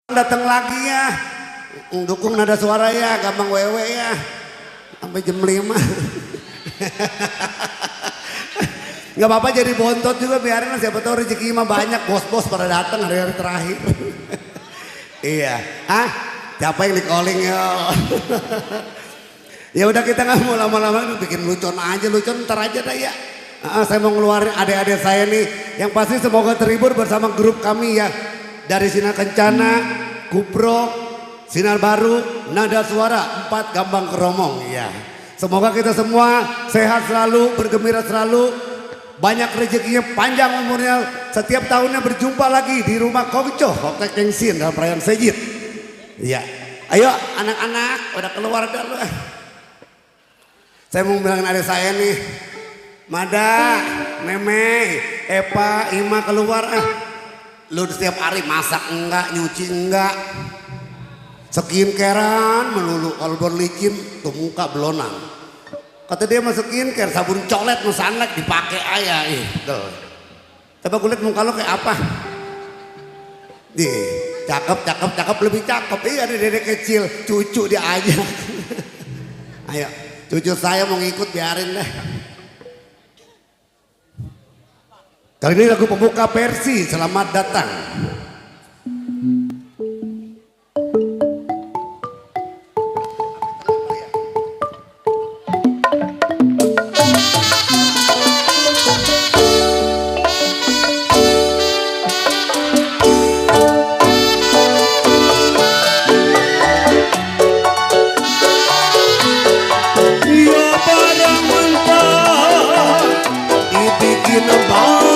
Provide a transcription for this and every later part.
Datang lagi ya, dukung nada suara ya, gampang wewe ya, sampai jam 5. Nggak apa-apa jadi bontot juga, biarin lah, siapa tahu rezeki mah banyak, bos-bos pada datang hari-hari terakhir. Iya, siapa yang di calling ya? Ya udah, kita nggak mau lama-lama, bikin lucon aja, lucon ntar aja dah ya. Saya mau ngeluarin adik-adik saya nih, yang pasti semoga terhibur bersama grup kami ya. Dari Sinar Kencana, Kupro, Sinar Baru, Nada Suara, 4 Gambang Keromong ya. Semoga kita semua sehat selalu, bergembira selalu, banyak rezekinya, panjang umurnya, setiap tahunnya berjumpa lagi di rumah Kongco, Hotel Kengsin dalam perayaan Sejid. Iya, ayo anak-anak, udah keluar dulu. Saya mau bilangin adik saya nih, Mada, Meme, Epa, Ima keluar. Lu setiap hari masak enggak, nyuci enggak, skincarean melulu, kalau berlicin tuh muka belonang. Kata dia masuk skincare, sabun colet nusanek dipakai ayah. Coba kulit muka lo kayak apa? Cakep, lebih cakep. Iya, ada dedek kecil, cucu dia aja. Ayo, cucu saya mau ngikut, biarin deh. Kali ini lagu pembuka Persi, selamat datang. Ya barang mentah dibikin bakar,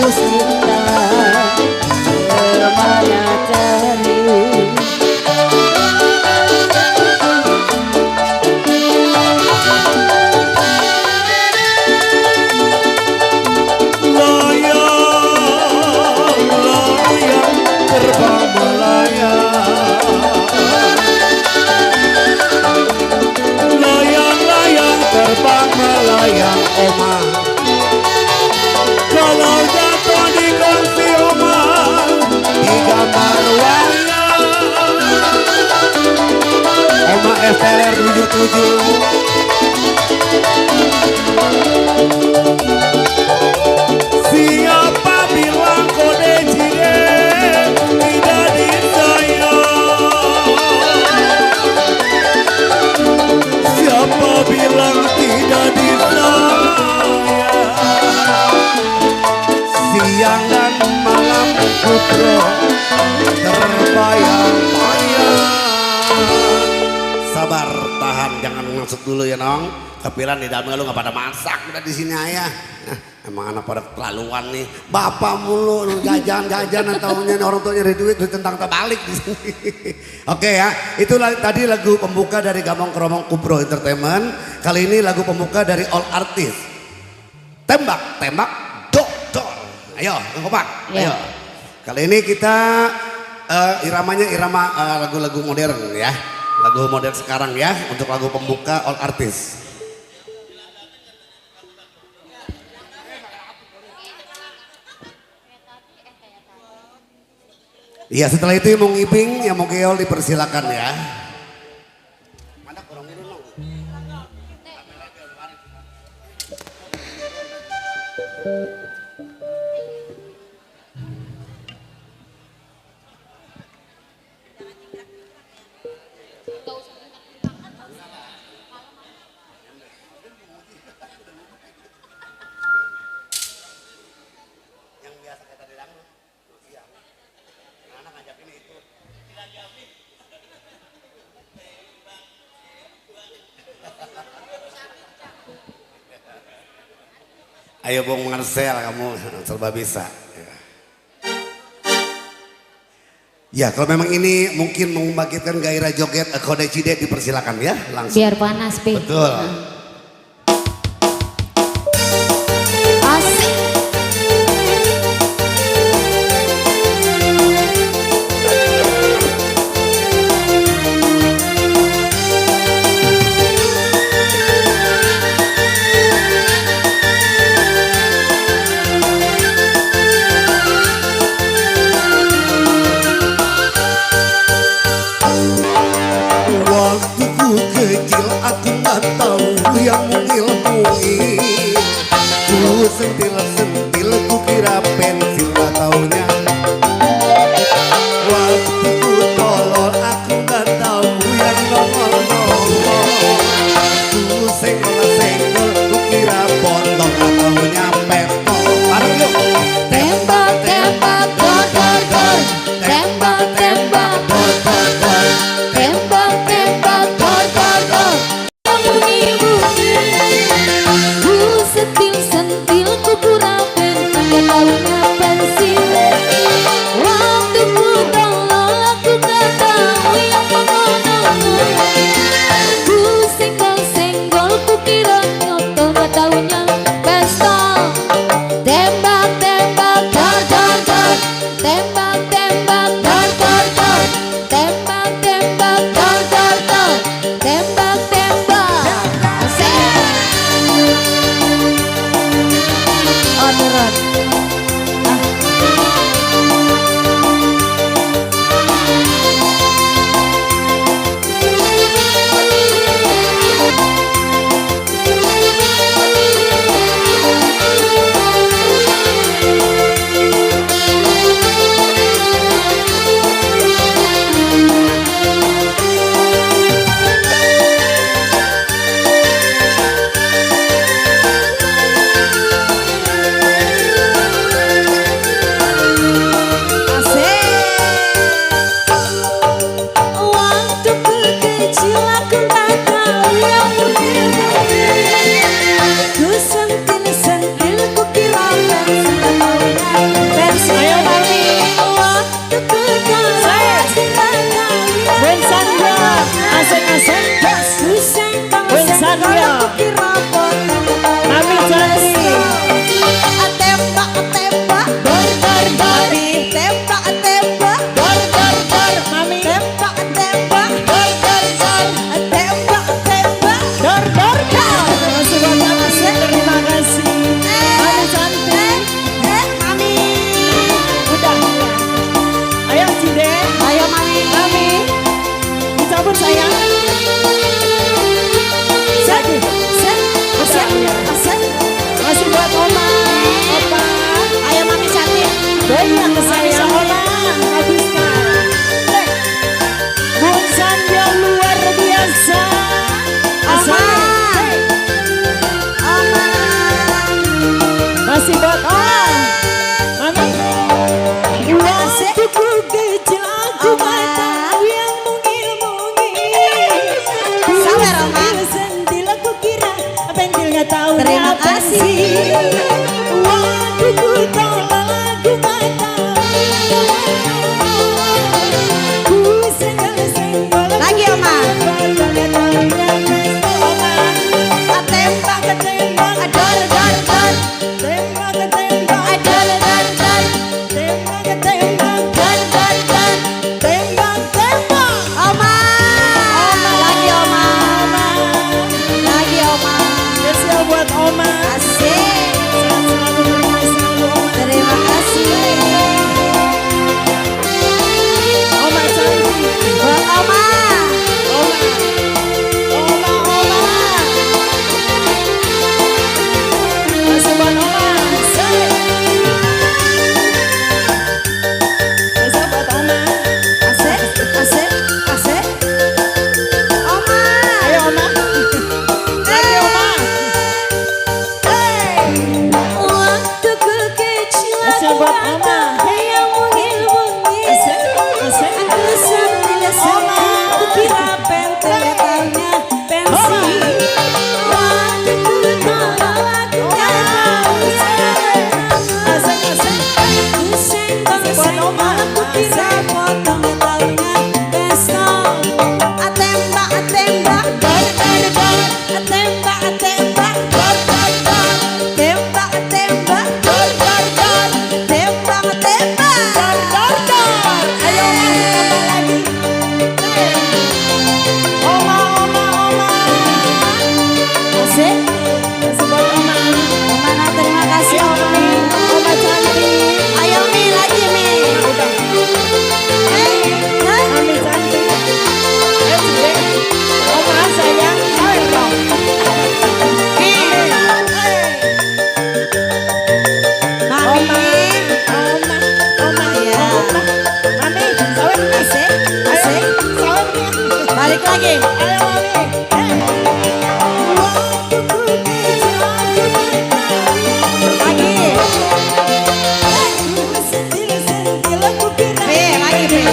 tulus cinta kemana cari. Melayang oma, kalau jatuh di kursi oma, di gambar wayang oma STR 77. Siapa bilang kode cide tidak disayang? Siapa bilang tidak disayang? Siang dan malam Kupro terbayang-bayang. Sabar, tahan, jangan masuk dulu ya nong. Kepikiran di dalam lu nggak pada masak udah di sini ayah. Emang anak pada keterlaluan nih. Bapak mulu jajan-jajan ataunya orang tuanya dari duit tentang terbalik di sini. Oke ya, itulah tadi lagu pembuka dari Gambang Kromong Kupro Entertainment. Kali ini lagu pembuka dari All Artist. Tembak, tembak, dok, dok. Ayo, kompak. Ayo. Kali ini kita iramanya irama lagu-lagu modern ya. Lagu modern sekarang ya untuk lagu pembuka All Artist. Iya, setelah itu yang mau ngiping, yang mau geol dipersilakan ya. Mana kurang dulu dong. Yang biasa kita bilang siang. Anak ngajak ini itu. Ayo Bung Marcel, kamu serba bisa. Ya kalau memang ini mungkin membangkitkan gairah joget kode cide dipersilakan ya langsung. Biar panas Pi. Betul. Asik. Waktu ku kecil aku nggak tahu Goyang sayangnya Agusta. Bungsan yang luar biasa. Oma. Oma. Masih buat Mami. Waktu ku kecil aku mata yang mungil-mungil. Sabar, Oma. Sentil aku kira pentil gak tahu. Terima kasih. Waktu ku tolak lagu mata. Ku senggol-senggol. Lagi, Oma. Tembak ke tembak, Dor dor dor. tembak ke tembak, Dor dor dor. tembak ke tembak, Dor dor dor. tembak tembak. Oma. Lagi Oma. Lagi Oma. Spesial buat Oma. Asik. Sehat selalu, berkah selalu Oma. Terima kasih. Oma cantik. Buat Oma. Oma. Oma, Oma. Masih buat Oma. Asik. Spesial buat Oma. Asik. Asik. Asik. Oma. Ayo Oma. Lagi Oma. Waktu ku kecil Spesial buat Oma. yang mungil-mungil. Asik. Asik. Aku sentil Oma. aku kira pentil taunya pensi. Waktu ku tolak lagu Asik, asik. ku senggol-senggol aku kira potong taunya pestol. Atembak atembak dor dor dor. Atembak atembak dor dor dor. Tembak atembak dor dor dor. Tembak atembak dor dor dor. Ayo Oma, tambah lagi. Oma, Oma, Oma. Asik. Masih buat Oma. Mana terima kasih Ayo Oma. Mi, Oma cantik. Ayo Mi lagi Mi. Udah. Hah? Mami cantik. Ayo Cik. Oma sayang. Ayo dong. Mi. Oma, Mami. Oma, Oma, Iya. Oma. Mami, sawit Mi. Asik. Ayo, Asik. sawit Mi. Balik lagi. Ayo Mami. Lagi. Mi, lagi Mi.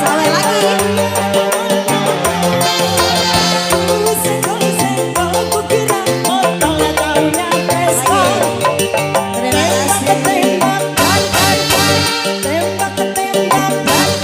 Salah lagi. Terima kasih.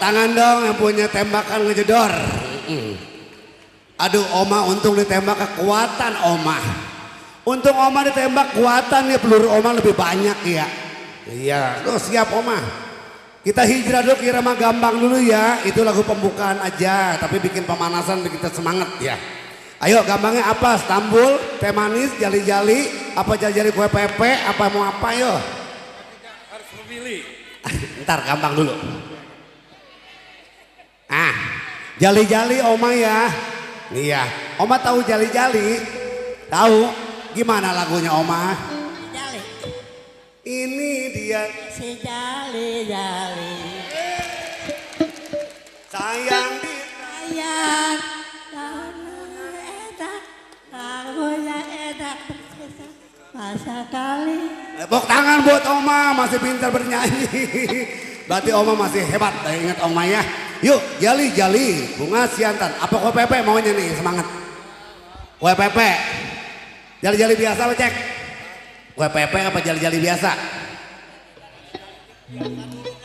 tangan dong yang punya tembakan ngejedor. Aduh Oma untung ditembak kekuatan Oma. Untung Oma ditembak kuatan ya, peluru Oma lebih banyak ya. Iya, tuh siap Oma. Kita hijrah dulu ke Irama Gambang dulu ya. Itu lagu pembukaan aja, tapi bikin pemanasan bikin kita semangat ya. Ayo gambangnya apa? Stambul, teh manis, jali-jali, apa jali-jali kue pepe, apa mau apa yo? Harus memilih. Ntar gambang dulu. Ah, jali-jali Oma ya. Iya, Oma tahu jali-jali? Tahu? Gimana lagunya Oma? Jali. Ini dia Si jali-jali. sayang di Sayang. Edak. Lagunya edak. Masa kali. tepuk tangan buat Oma, masih pintar bernyanyi. Berarti Oma masih hebat, ingat Oma ya. Yuk, jali-jali, bunga siantan. Apa kue pepe maunya nih, semangat. Kue pepe. Jali-jali biasa lo cek. Kue pepe apa jali-jali biasa?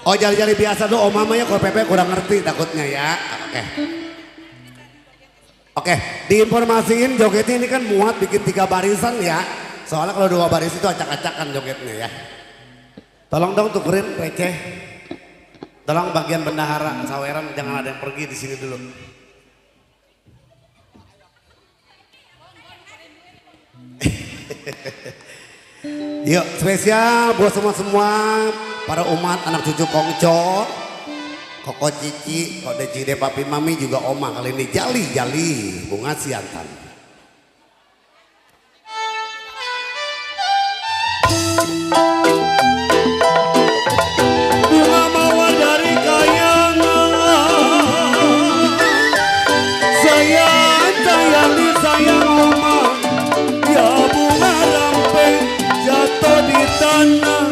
Oh jali-jali biasa tuh Oma mah ya, kue pepe kurang ngerti takutnya ya. Oke, diinformasiin jogetnya ini kan muat bikin 3 barisan ya. Soalnya kalau 2 baris itu acak-acakan jogetnya ya. Tolong dong tukerin receh. Tolong bagian bendahara saweran jangan ada yang pergi di sini dulu. Yuk spesial buat semua para umat anak cucu Kongco, Koko Cici, Kode Cide Papi Mami juga Oma kali ini jali-jali bunga siantan. Bunga mawar dari kayangan, sayang sayang sayang Oma, ya bunga rampe jatuh di tanah.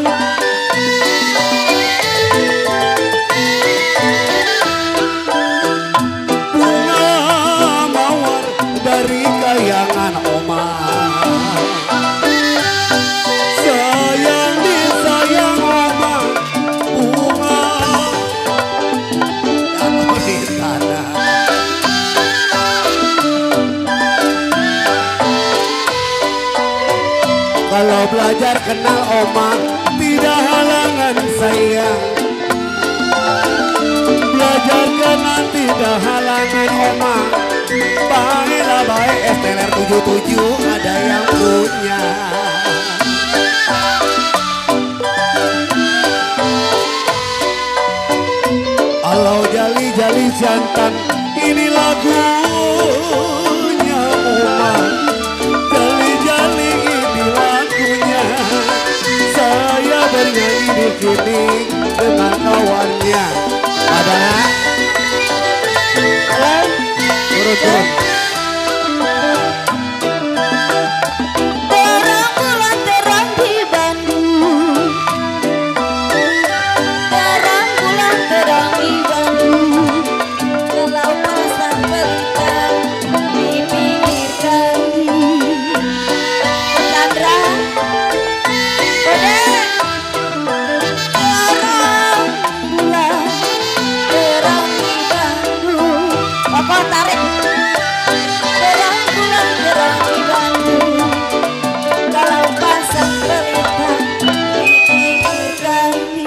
Bunga mawar dari kayangan Oma, sayang disayang Oma, bunga jatuh di tanah. Kalau belajar kenal Oma, tidak halangan sayang. Belajar kenal tidak halangan Oma. Baiklah baik STLR 77 ada yang punya. Kalau jali-jali jantan, ini lagunya Oma. Jali-jali ini lagunya. Saya bernyanyi di sini dengan kawannya. Ada? Halo? Turun. Terang bulan terang di Bandung. Terang bulan terang di Bandung. Kalau pasang pelita di pinggir kali. Chandra, Ode. Terang bulan terang di Bandung. Papa tarik. Terang bulan terang di Bandung. Kalau pasang pelita di pinggir kali.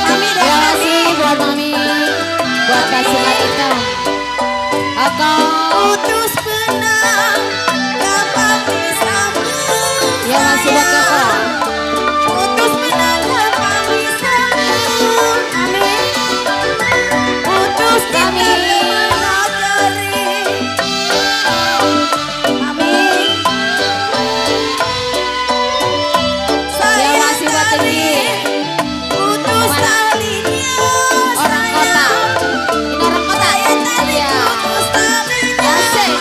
Mami deh, Terima Mami. kasih buat Mami, buat kasih kita. Akang, Putus benang, kapan bisa bersama? ya masih buat kakak. Putus benang, kapan bisa bersama? Amin. Putus Kami. mana cari? Amin. Ya masih buat tinggi. Putus Mana? talinya Orang kota. Ini orang kota. Iya. putus talinya. Asik.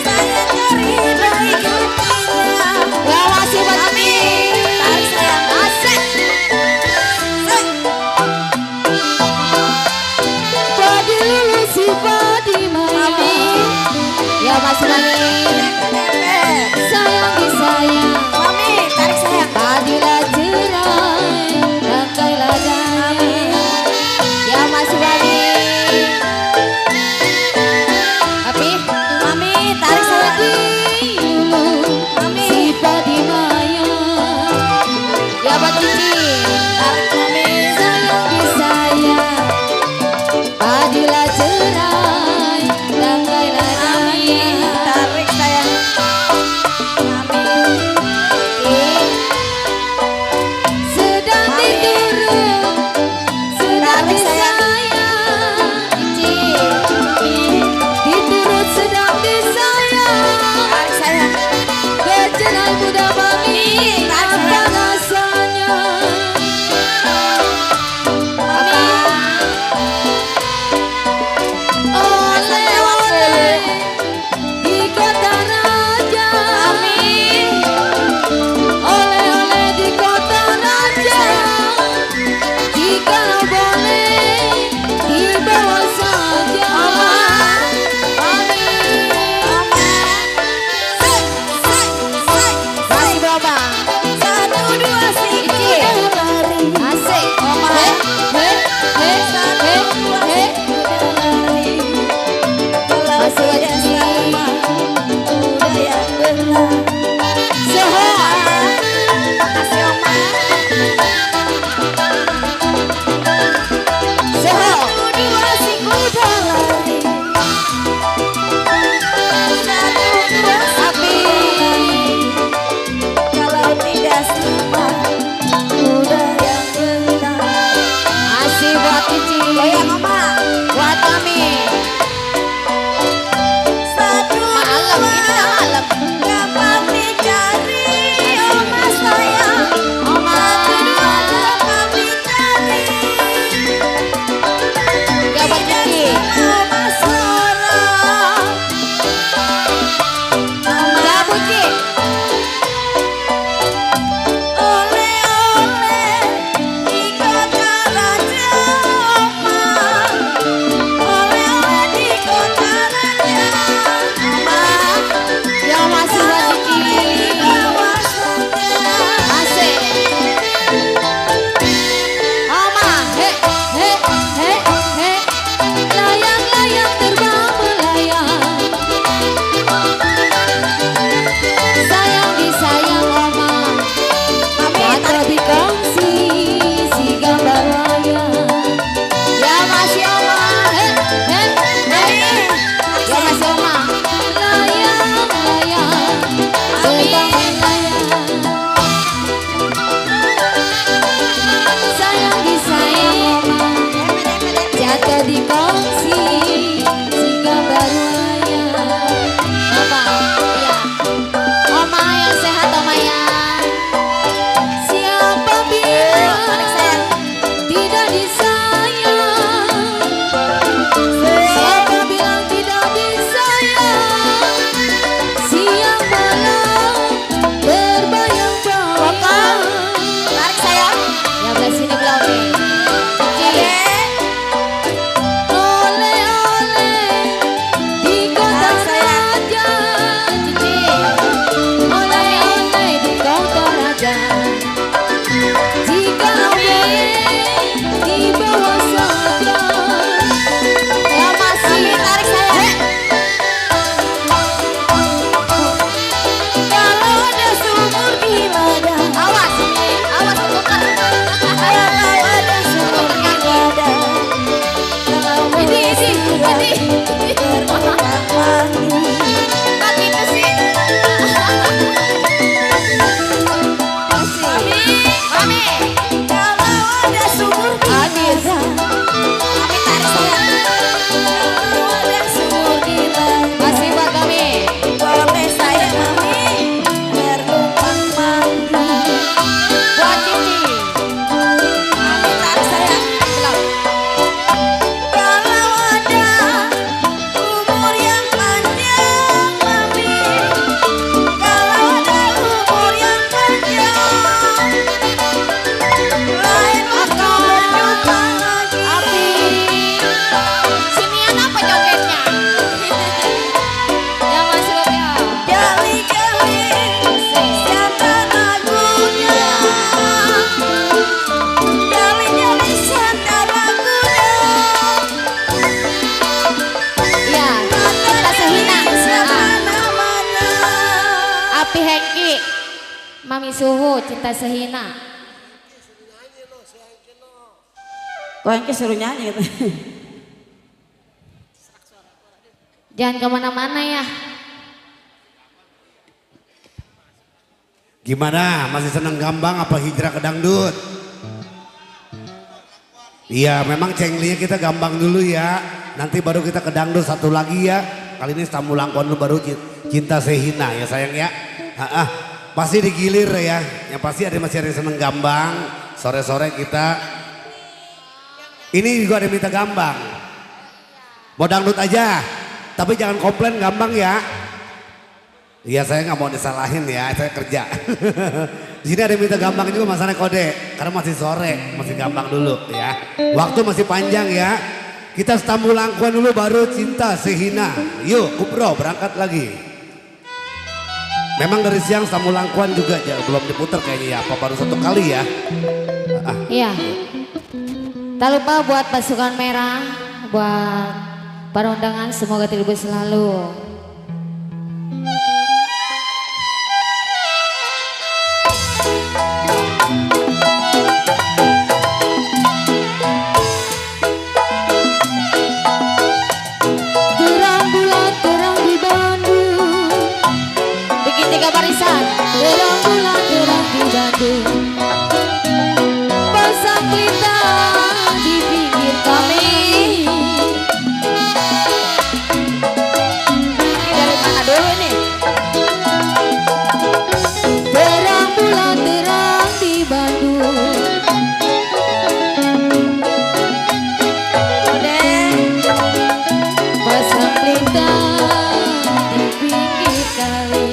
Saya cari baik hatinya. Ya masih buat Mami. Tarik sayang. Asik. Body lulu si body Mami. Ya masih Mami. sayang disayang. Mami tarik sayang. Padilah jerai, rangkailah daya. Papi Hengki, Mami Suhu, Cinta Sehina. Kok yang suruh nyanyi gitu. Jangan kemana-mana ya. Gimana? Masih seneng gambang apa hijrah ke dangdut? Iya, memang cenglinya kita gambang dulu ya. Nanti baru kita ke dangdut satu lagi ya. Kali ini tamu langkon lu baru Cinta Sehina ya sayang ya. Pasti digilir ya. Yang pasti masih ada yang seneng gambang. Sore-sore kita. Ini juga ada yang minta gambang. Mau dangdut aja. Tapi jangan komplain gambang ya. Iya saya nggak mau disalahin ya, saya kerja. Di sini ada yang minta gambang juga masalahnya kode, karena masih sore, masih gambang dulu ya. Waktu masih panjang ya. Kita tamu langkuan dulu baru Cinta Sehina. Yuk Kupro berangkat lagi. Memang dari siang tamu langkuan juga ya, belum diputar kayaknya ya, apa baru satu kali ya. Iya. Tak lupa buat pasukan merah, buat para undangan semoga terhibur selalu. Terang bulan terang di Bandung. Bikin 3 barisan. Terang bulan terang di Bandung. Pasang pelita di pinggir kami. Dari mana dulu nih? Terang bulan terang di Bandung. Pasang pelita di pinggir kali.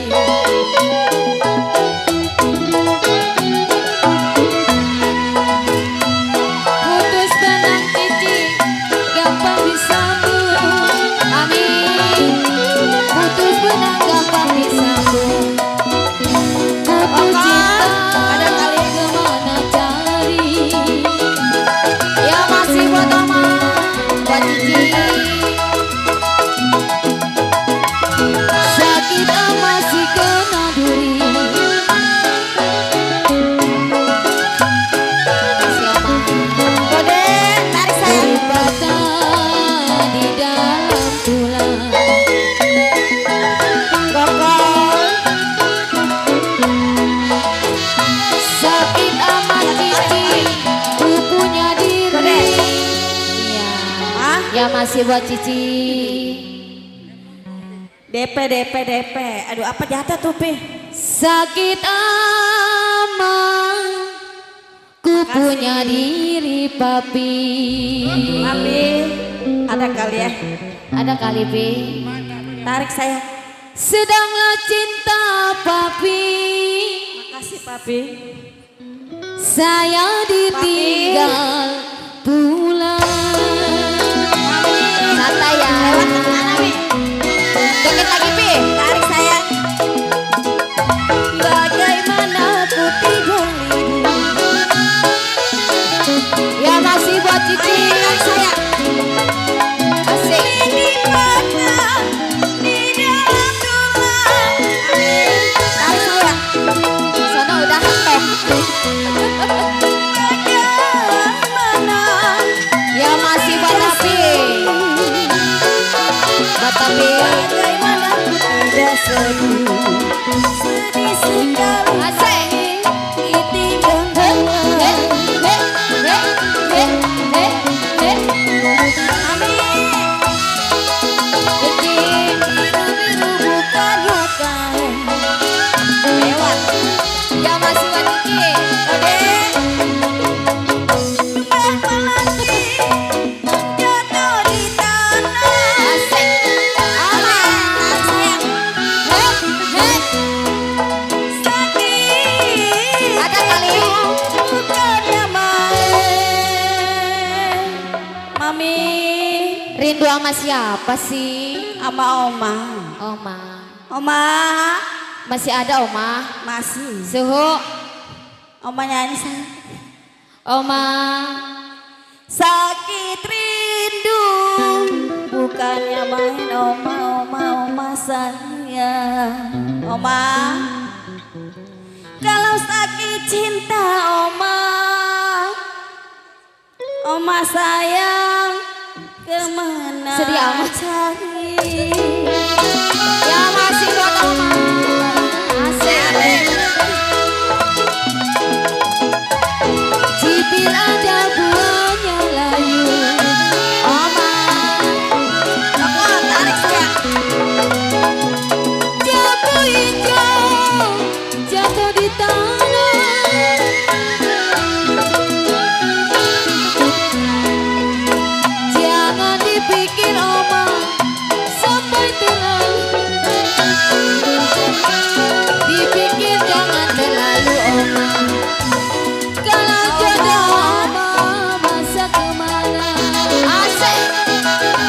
Putus benang cicing gampang disambung. Amin. Putus benang gampang disambung. Putus cinta ada kali kemana cari. Ya masih buat Oma, buat Cici. Sakit masih kena duri. Masih Oma. Kode tarik sayang. Terbata di dalam tulang. Gokol. Sakit amat cici, ku punya diri. Iya. Ya masih buat Cici. DP DP DP. Aduh apa jatuh tuh Pi? Sakit amat, ku punya diri papi. Papi, ada kali ya. Ada kali Pi. Tarik saya. Sedanglah cinta papi, Makasih papi. saya ditinggal pulang. Santai ya. Lewat mana nih? Deket lagi Pi. Tarik saya. Bagaimana ku tidur Ya masih buat Cici. Tarik saya. Asik. Di mana? Di dalam tulang. Tarik saya. Sono udah top. Bagaimana? Ya masih buat Api. Buat Api. Bagaimana ku tidak sedih. Sedih sekali. Asik. Ditinggal Heh, heh, heh, heh, heh, heh. Amin. Cici. Biru-biru bukan bukan. Lewat. Ya masih buat Cici. Ode. Melati jatuh di tanah. Asik. Aman. Sayang. Heh, heh. Sakit. Ada kali. Bukannya main. Mami. Rindu sama siapa sih? Sama Oma. Oma. Oma. Masih ada Oma? Masih. Suhu. Oma nyanyi sayang. Oma. Sakit rindu bukannya main oma oma oma sayang. Oma Kalau sakit cinta oma, oma sayang kemana Sedih amat. cari? Ya masih buat oma. Asik. Cipil ada buahnya layu. Oma. Oh, tarik saya. Jatuh hijau, jatuh di tanah. Jangan dipikir oma sampai terang. Dipikir jangan terlalu oma. Kalau jodoh oma masa kemana? Asik.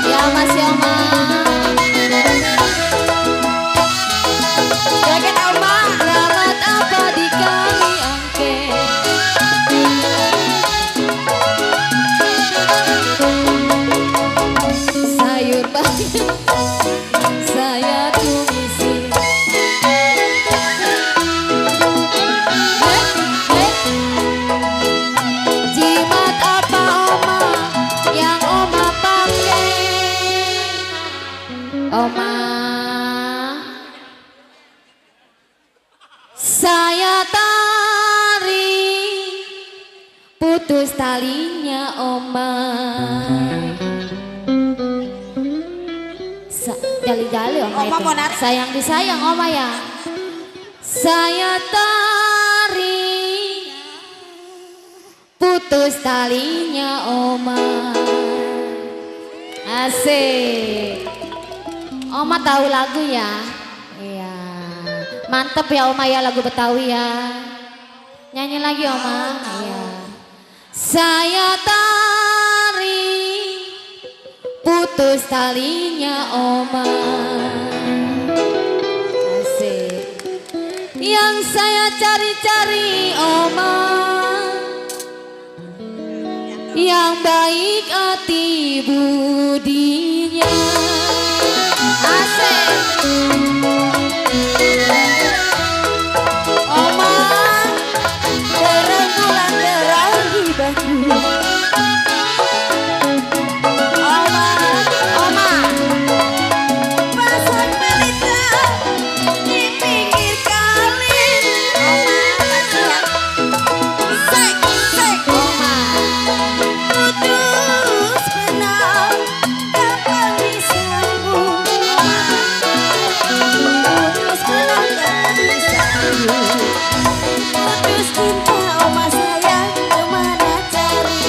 Ya masih oma. Joget oma. Keramat apa di kami angke? Sayur banyak saya tumisi. Jimat apa oma yang oma pakai? Oma. Saya tarik putus talinya oma. Jali-jali oma, Oma itu. mau narik. Sayang disayang oma ya. Saya tarik putus talinya oma. Asik. Oma tahu lagu ya? Iya. Mantep ya oma ya lagu Betawi ya. Nyanyi lagi oma. Iya. Saya tarik putus talinya oma. Asik. Yang saya cari-cari oma, yang baik hati budinya. Asik. Oma, berenggulan terakhir batu. Oma, Oma. pasang pelita di pinggir kali. Oma, siap. Sek, sek. Oma. Putus benang, kapan disambung? Oma, putus benang, kapan disambung? Putus cinta, oma sayang, kemana cari?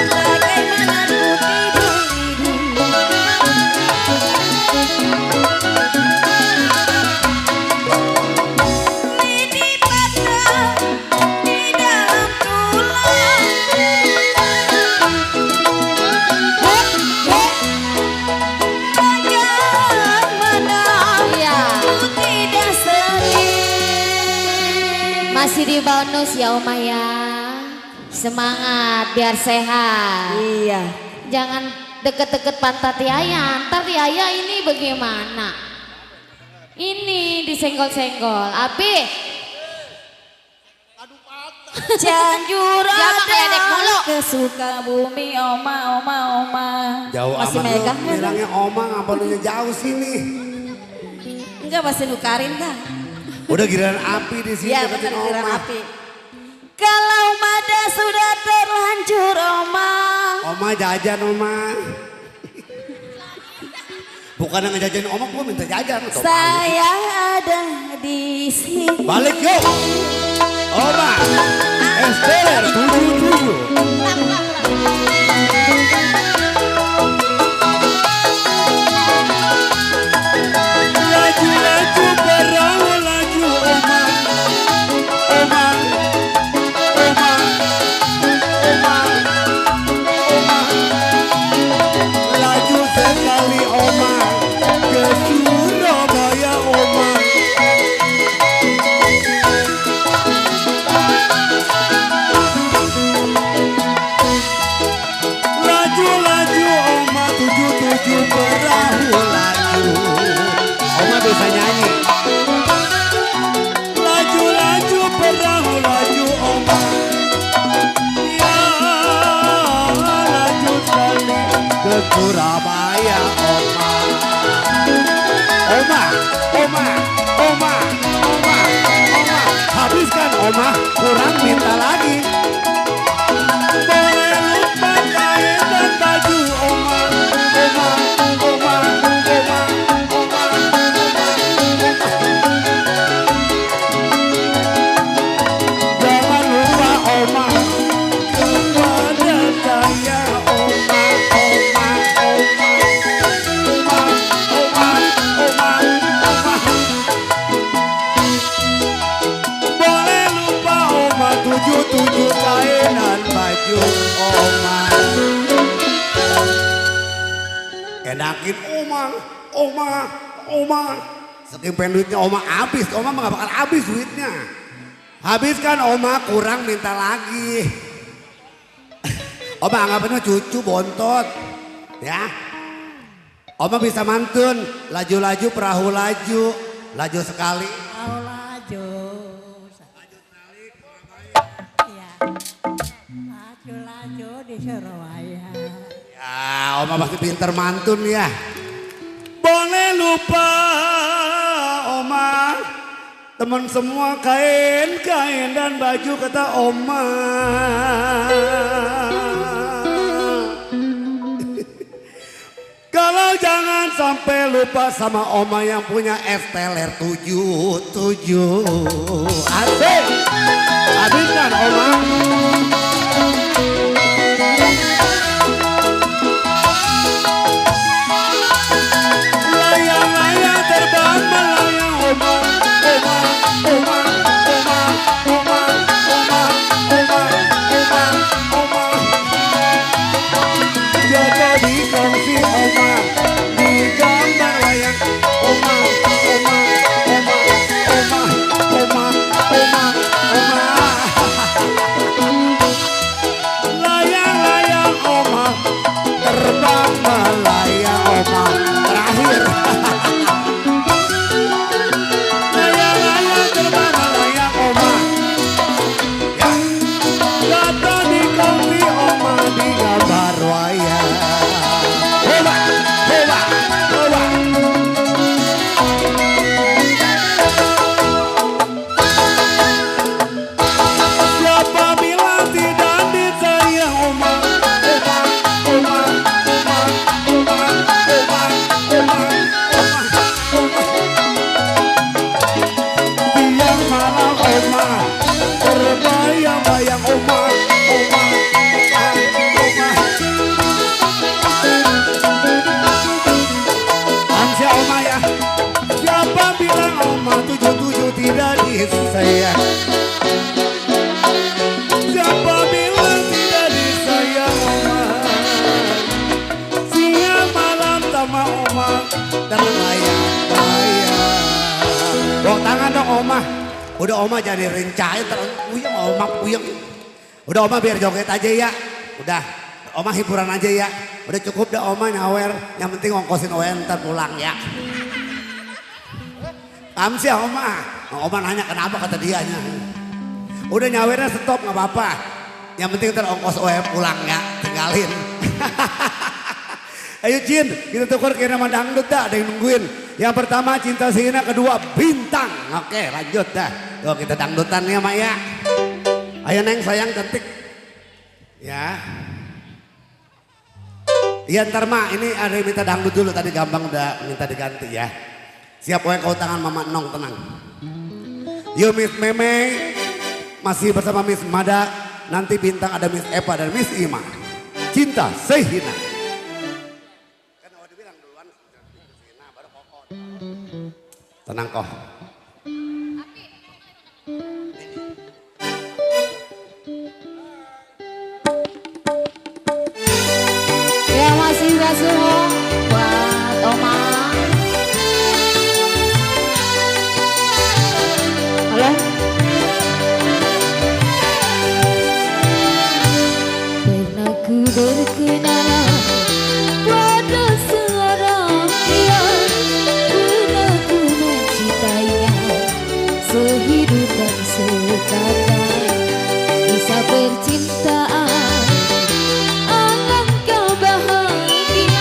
Bagaimana ku Lidi patah di dalam tulang. Bagaimana Iya. ku tidak sedih? Masih di bonus ya oma ya. Semangat biar sehat. Iya. Jangan deket-deket pantat Yaya. Ntar Yaya ini bagaimana? Ini disenggol-senggol. Api. Cianjur Jangan ngeledek mulu. ada ke Sukabumi, oma, oma, oma. Jauh Masih amat lu, megang kan? bilangnya oma ngapa lu jauh sini. Enggak, masih nukarin dah. Udah giliran api di sini Iya deketin benar, kira oma. api. Kalau Mada sudah terlanjur oma. Oma jajan oma. Bukan yang ngejajanin oma, gua minta jajan. Atau Saya ada di sini. balik yuk. Oma. Ester 77. Laju-laju perahu laju oma. Oma. Oma. Oma. Oma. Laju sekali oma. Ke Surabaya oma. Surabaya Oma. Oma, Oma, Oma, Oma, Oma. Habiskan Oma, kurang minta lagi. Boleh lupa kain dan baju Oma, Oma, Oma, Oma, Oma, jangan lupa Oma kepada saya Oma, Oma, Oma, Oma, Oma, Oma, Oma. Boleh lupa Oma 77 kain dan baju Oma. Enakin Oma, Oma, Oma. Saking pengen duitnya Oma habis, Oma mah gak bakal habis duitnya. Habiskan Oma, kurang minta lagi. Oma anggapannya cucu bontot, ya. Oma bisa mantun, laju-laju perahu laju, laju sekali. Mau laju. Iya. Laju-laju di Surabaya. Ya, Oma pasti pinter mantun ya. Boleh lupa Oma, teman semua kain dan baju kata Oma. Kalau jangan sampai lupa sama Oma yang punya esteller 77. Asik. Habiskan Oma. Layang-layang terbang melayang Oma, Oma, Oma, Oma, Oma, Oma, Oma, Oma, Oma. Jatuh di kongsi Oma, di gambar layang Oma, Oma, Oma, Oma, Oma, Oma, Oma. Layang-layang Oma, terbang melayang Oma. Terakhir. Layang-layang terbang melayang Oma. Ya. Jatuh di kongsi Oma, di gambar wayang. Oma, Oma, Oma. Siapa bilang tidak disayang Oma, Oma, Oma, Oma, Oma, Oma, Oma, Oma. Siang malam Oma, terbayang-bayang Oma, Oma, Oma, Oma. Amsia Oma ya. Siapa bilang Oma 77 tidak disayang? Siapa bilang tidak disayang Oma? Siang malam sama Oma terbayang-bayang. Bawa tangan dong Oma. Udah Oma jadi rencain terus puyeng Oma puyeng. Udah Oma biar joget aja ya. Udah Oma hiburan aja ya. Udah cukup dah Oma nyawer. Yang penting ongkosin Owen ntar pulang ya. Amsi ya Oma. Oma nanya kenapa kata dianya. Udah nyawernya stop gak apa-apa. Yang penting ntar ongkos Owen pulang ya. Tinggalin. Ayo Jin, kita tukar ke nama dangdut dah, ada yang nungguin. Yang pertama Cinta Sina, kedua Bintang. Oke lanjut dah. Tuh kita dangdutan ya Mak ya. Ayo Neng sayang ketik. Ya. Iya ntar Mak, ini ada yang minta dangdut dulu, tadi gampang udah minta diganti ya. Siap Oeng kau tangan Mama Nong, tenang. Yuk Miss Meme, masih bersama Miss Mada. Nanti Bintang ada Miss Eva dan Miss Ima. Cinta Sehina. Tenang kok. Ya masih semua buat Oma. Halo. Pernah ku berkenalan pada seorang yang pernah ku mencintainya sehidup dan sekata. Kisah percintaan alangkah bahagia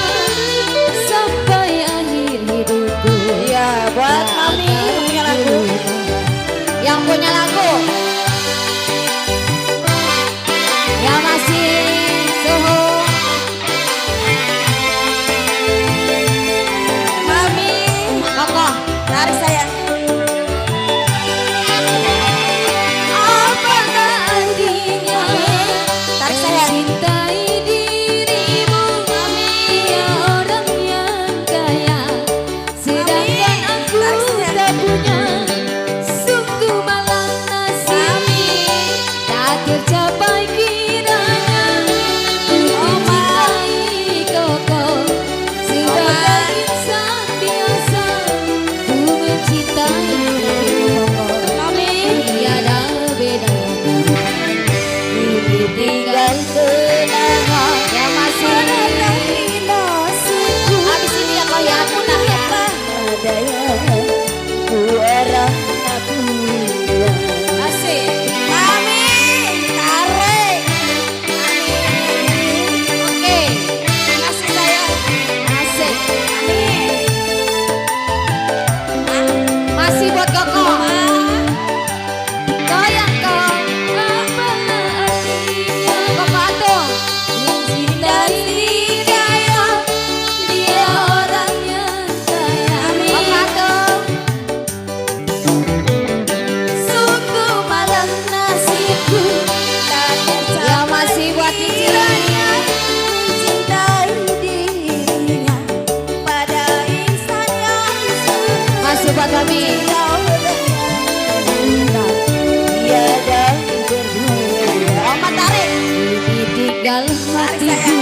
Tiada berdua. Oma tarik. Ini tinggal hatiku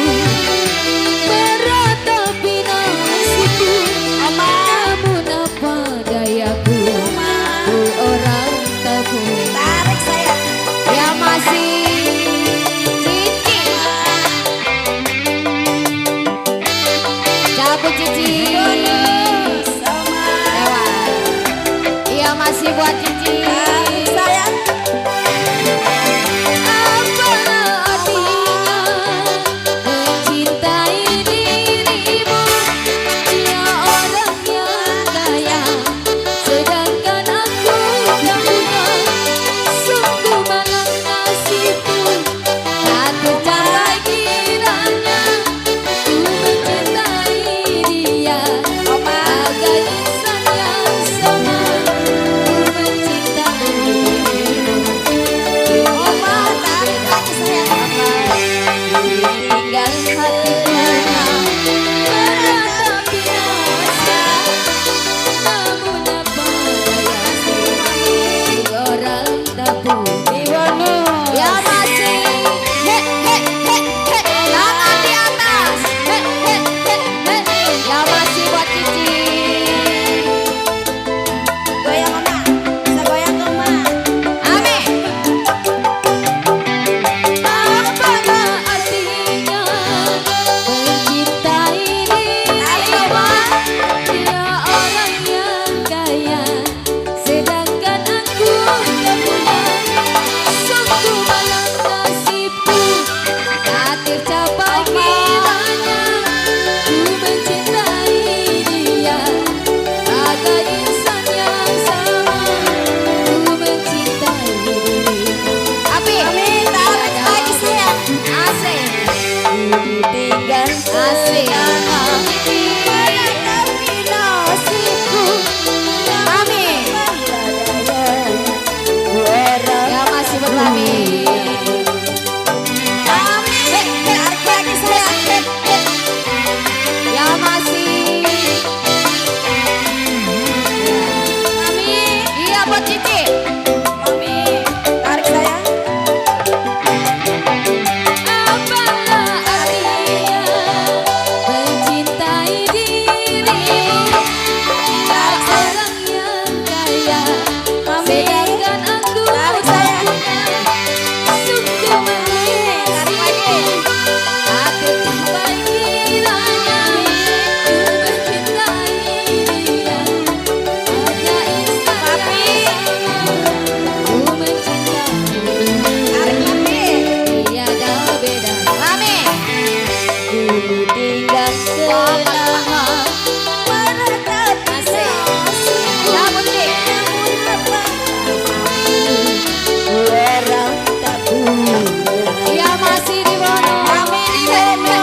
meratapi nasibku. Namun apa dayaku, ku orang tabung. Tarik saya. Ya masih Cici, cabut Cici. Sama. Lewat. Ya masih buat Cici. Tarik saya. Apa artinya mencintai dirimu? Dia orang yang kaya, sedangkan aku tak punya. Sungguh malang nasibku, tak tercapai kiranya ku mencintai dia. Bagai insan yang sama, ku mencintai dirimu. Oma tarik lagi saya. Tinggal hatiku meratapi nasib. Namun apa dayaku, orang tabung. Ya masih he he he he, tangan di atas. He he he he, ya masih buat Cici. Goyang Oma. Bisa goyang ke Oma. Amin. Apalah artinya mencintai dirimu? Dia orang yang kaya, sedangkan aku tak punya. Sungguh malang nasibku, tak tercapai kiranya ku mencintai dia. Bagai insan yang sama, ku mencintai dirimu. Api, Tarik lagi saya. asik, Tinggal asik. meratapi nasibku. Amin. Orang. Ya masih buat Mami. Amin. Tarik lagi saya. Ya masih. Mami, iya buat Cici. Mami, tarik saya. Apalah artinya mencintai dirimu? Dia orang yang kaya, sedangkan aku Tarik tak saya. punya. Sungguh malang nasibku, tak tercapai kiranya ku mencintai dia. Hanya insan yang sama, ku mencintai dia. Tarik Mami. Tiada beda. Mami. Dulu tinggal selama meratapi nasibku. Cabut, Ci. Orang tak punya. Ya masih di Bono. Mami di Bono.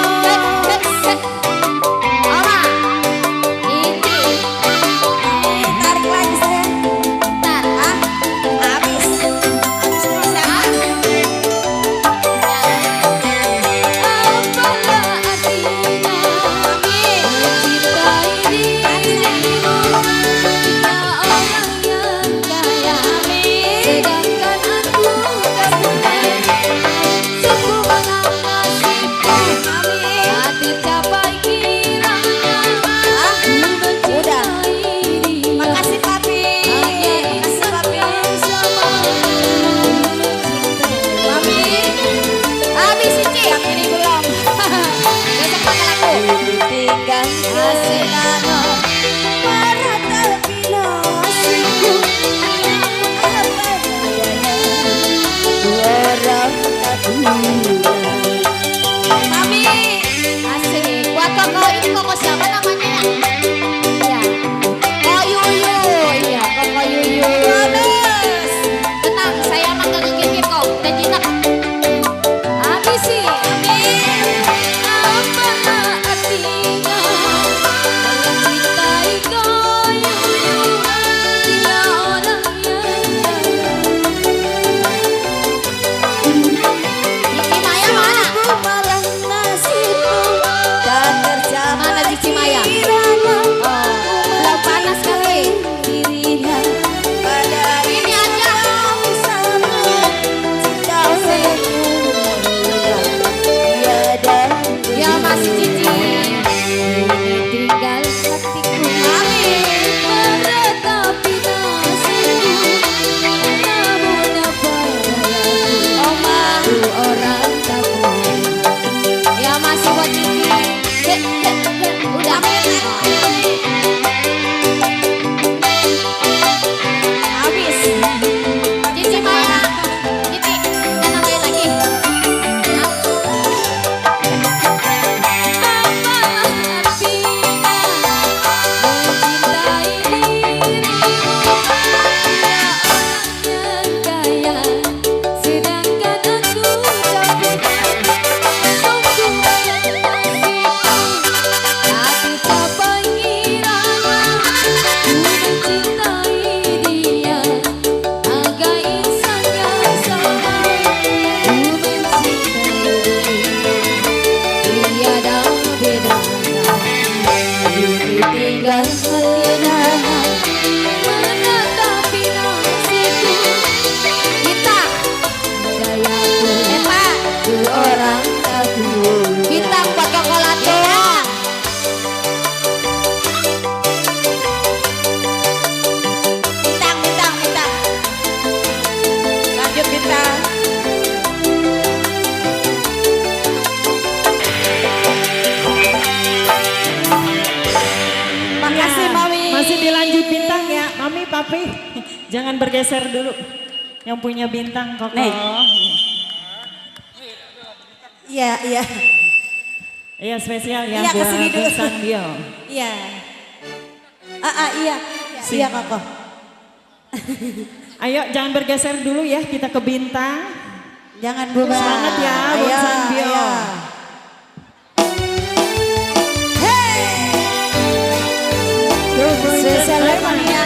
Oma. Ini. Tarik lagi saya. Ntar. Habis. Habis terus ya. Apalah artinya Udah. Habis. Cici Maya. Cici, kita nambahin lagi. Apa artinya mencintai dirimu? Dia orang yang kaya, sedangkan aku tak punya. Sungguh nasibku, aku tak pengiranya ku mencintai dia. Agak insan yang sama, ku mencintai dia. Tiada bedanya, ditinggal hatinya menatapi nasibku. Kita gayaku, ku orang aku. Bintang buat Kokolato. Bintang. Lanjut bintang. Makasih Mami. Masih dilanjut bintang ya, Mami, Papi. Jangan bergeser dulu. Yang punya bintang Koko. Nih. Iya. Iya spesial ya Iya, buat kesini dulu. Bung Sandio. Iya. Iya. Iya Koko. Ayo jangan bergeser dulu ya, kita ke bintang. Jangan berubah. Semangat ya, Bung Ayo, Sandio. ayo. Hey. Spesial buat Mami ya.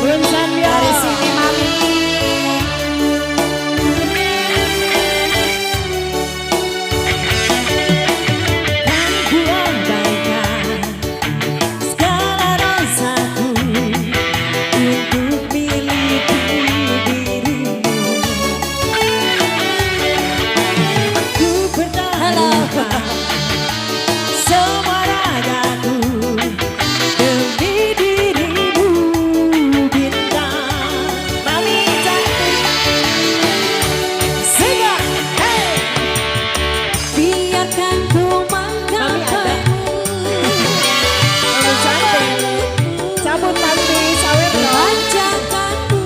Bung Sandio. Dari sini Mami. Ku andaikan segala rasaku untuk miliki dirimu. Ku pertahankan semua ragaku demi dirimu, bintang. Mami cantik, sega, hey. Biarkan ku menggapai Mami cantik, cabut Mami, sawer dong. manjakanmu.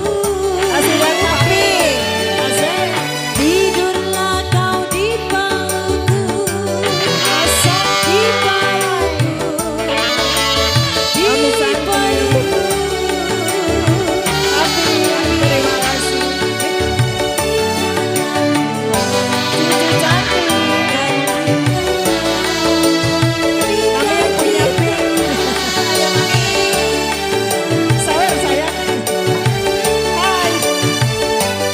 Asik banget Mami. Asik. Tidurlah kau di pelukku, Asik. di pelukku, di Mami cantik. pelukku. Mami, terima kasih. Cucu cantik. Mami yang punya pink. Sawer sayang. Hai.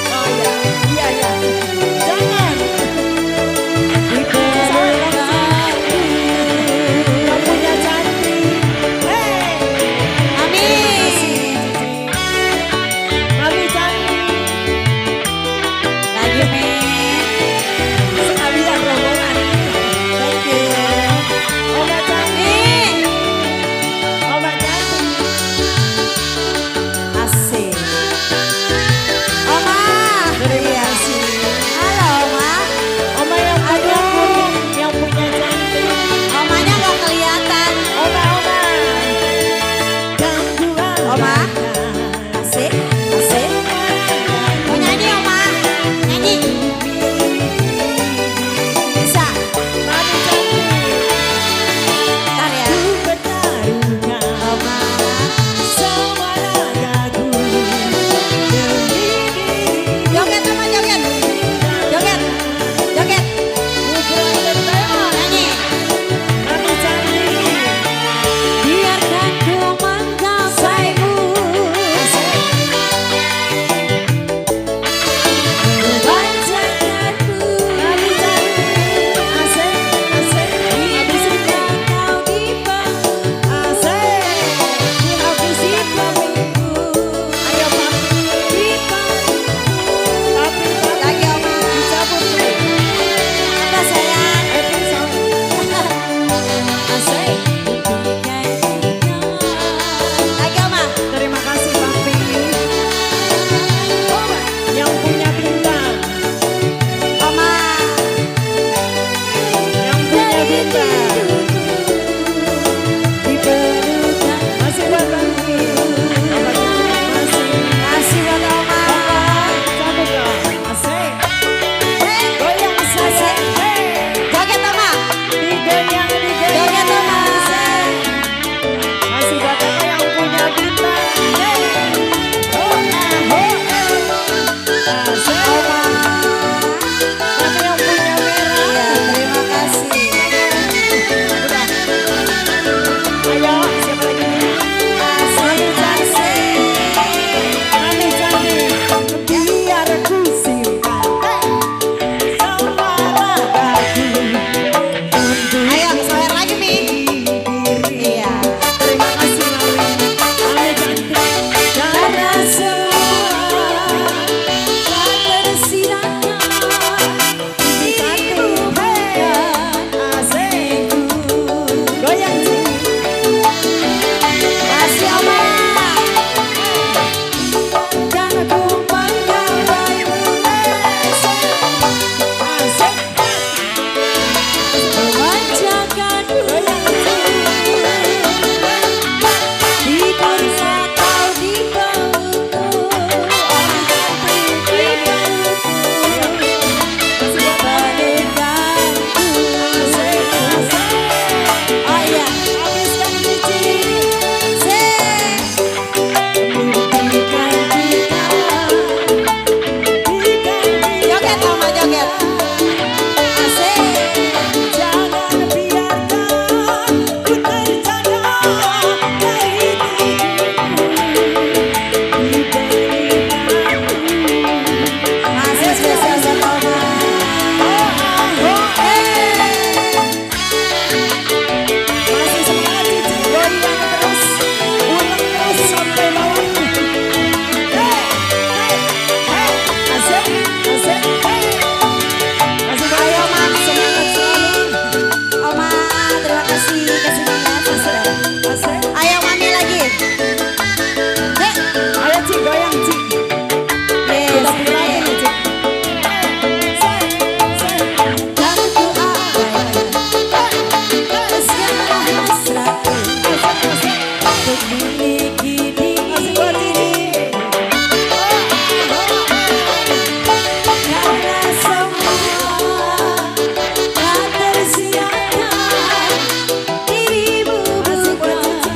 Oh ya, iya. Jangan. Sawer langsung. Yang punya cantik. Hey. Mami. Mami cantik. Lagi Mi. Sekalian rombongan. Thank you. Oma cantik. Oma cantik. Asik. Oma. Terima kasih. Halo Oma. Oma yang punya kuning, yang punya cantik. Omanya nggak kelihatan. Oma. Oma. Asik. Mau nyanyi Oma? Nyanyi. Bisa. Mami cantik. Ntar ya. Ku bertaruhkan Oma. semua ragaku demi dirimu. Joget Oma joget. Joget. Joget. Nyanyi. Mami cantik. Biarkan ku menggapaimu. untuk miliki diri. Karena semua tak tersiakan, dirimu bukan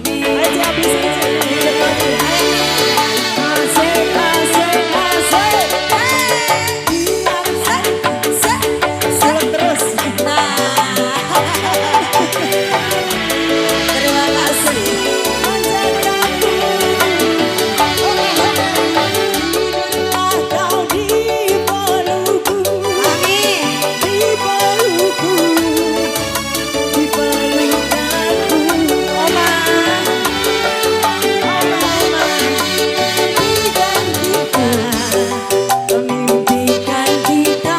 milik. Asik, asik, asik. Sulit terus. Terima kasih menjagaku. Tidurlah kau di pelukku. Di pelukku. Di pelukanku. Oma. Mimpikan kita.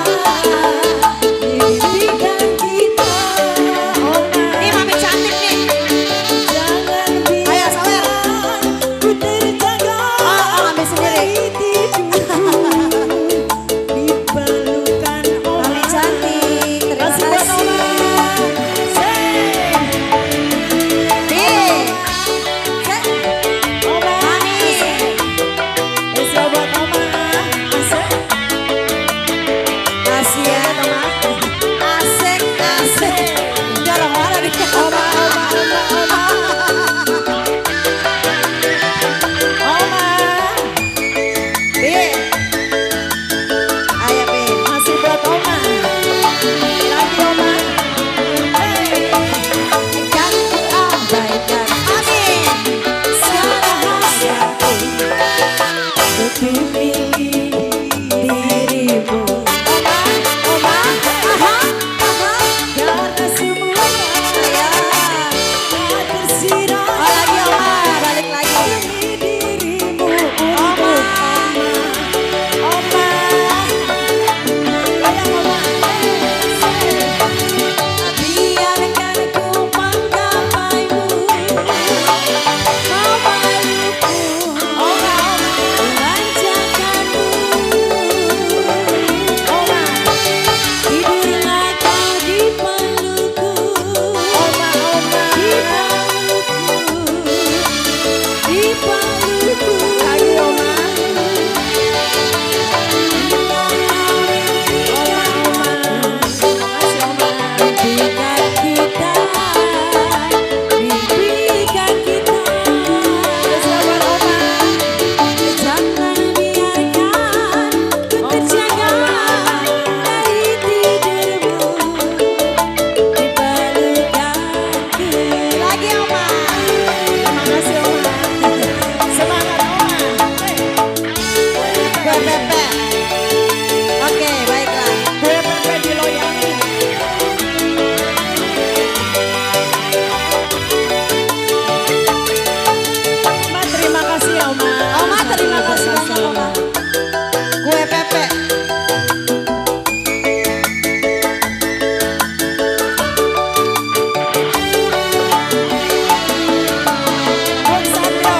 Mimpikan kita. Ini mami cantik nih. Jangan biarkan ku terjaga. Ambil sendiri. Di pelukan mami cantik. Terima kasih. Kasih ya asik asik jarang mana nih oma Bi ayo Bi masih buat oma lagi oma kan abaikan amin segala hati untuk memiliki dirimu. Oma, aha, karena semua tak tersirat. Lagi Oma, balik lagi. Demi dirimu, Oma, Oma, goyang Oma. Biarkan ku menggapaimu, memelukku, memanjakanmu. Oma, tidurlah kau di pelukku. Oma, di pelukku, di pelukku. Lagi Oma. Makasih Oma. Mimpikan kita, mimpikan kita. Selamat Oma. Jangan biarkan ku terjaga dari tidurmu di pelukanku. Lagi Oma. Terima kasih Oma. Semangat Oma. Gue Pepe. Oke baiklah. Gue Pepe diloyali. Oma terima kasih ya Oma. Oma terima kasih banyak Oma. Gue Pepe. Om Sandro.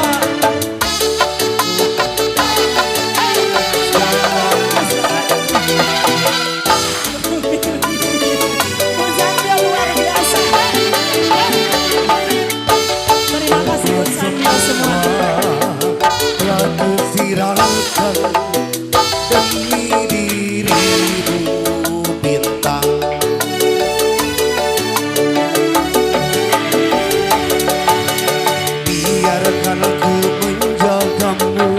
Om Sandro luar biasa. Terima kasih Om Sandro semua. Telah kusirahkan demi dirimu bintang. Biarkan aku menjagamu,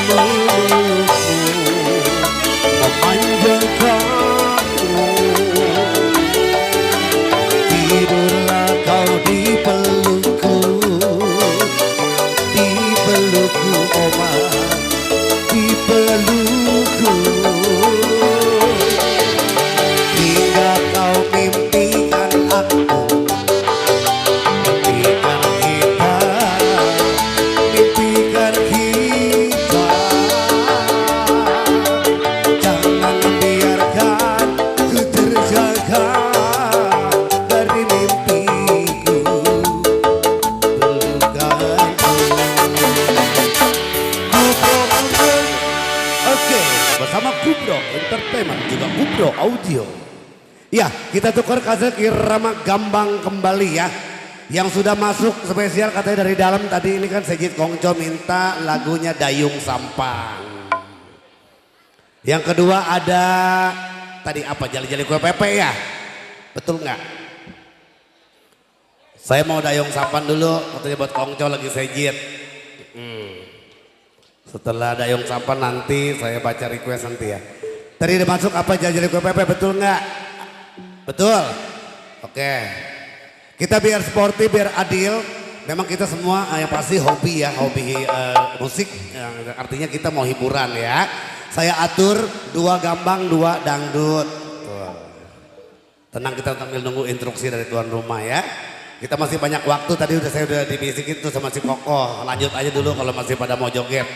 memelukmu, memanjakanmu. Tidurlah kau di pelukku, di pelukku Oma, di pelukku. Hingga kau mimpikan aku, mimpikan kita, mimpikan kita. Jangan biarkan ku terjaga dari mimpiku. Pelukanku. Oke, bersama Kubro Entertainment juga Kubro Audio. Ya, kita tukar kaset irama gambang kembali ya. Yang sudah masuk spesial katanya dari dalam tadi ini kan Sejit Kongco minta lagunya Dayung Sampang. Yang kedua ada tadi apa jali-jali kue pepe ya? Betul nggak? Saya mau Dayung Sampang dulu katanya buat Kongco lagi Sejit. Setelah Dayung Sampang nanti saya baca request nanti ya. Tadi udah masuk apa jali-jali kue pepe betul nggak? Betul? Oke. Kita biar sporty, biar adil. Memang kita semua yang pasti hobi ya, hobi musik. Artinya kita mau hiburan ya. Saya atur 2 gambang, 2 dangdut. Tuh. Tenang kita sambil nunggu instruksi dari tuan rumah ya. Kita masih banyak waktu, tadi saya udah dibisikin tuh sama si Koko. Lanjut aja dulu kalau masih pada mau joget.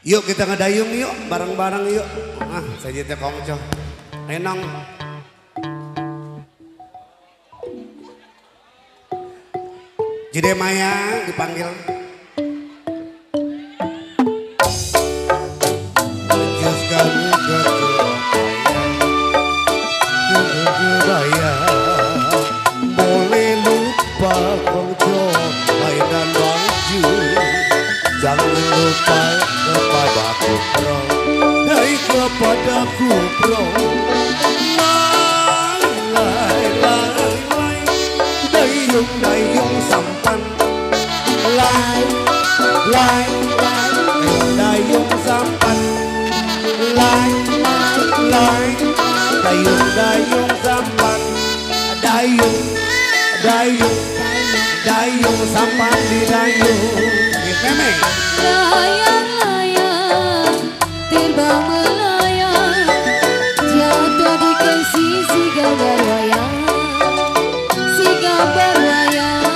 Yuk kita ngedayung yuk, bareng-bareng yuk. Sejitnya Kongco. Enong. Jide Maya dipanggil. Just kamu ke Surabaya, boleh lupa Kongco mainan baju. Jangan lupa kepadaku bro, hai kepadaku bro. Lai lai lai, dayung dayung sampan. Lai lai lai, dayung sampan. Lai lai, dayung dayung sampan. Dayung dayung dayung sampan di dayung. Memang. Layang-layang terbang melayang, jatuh di kasih si gambar wayang, si gambar wayang.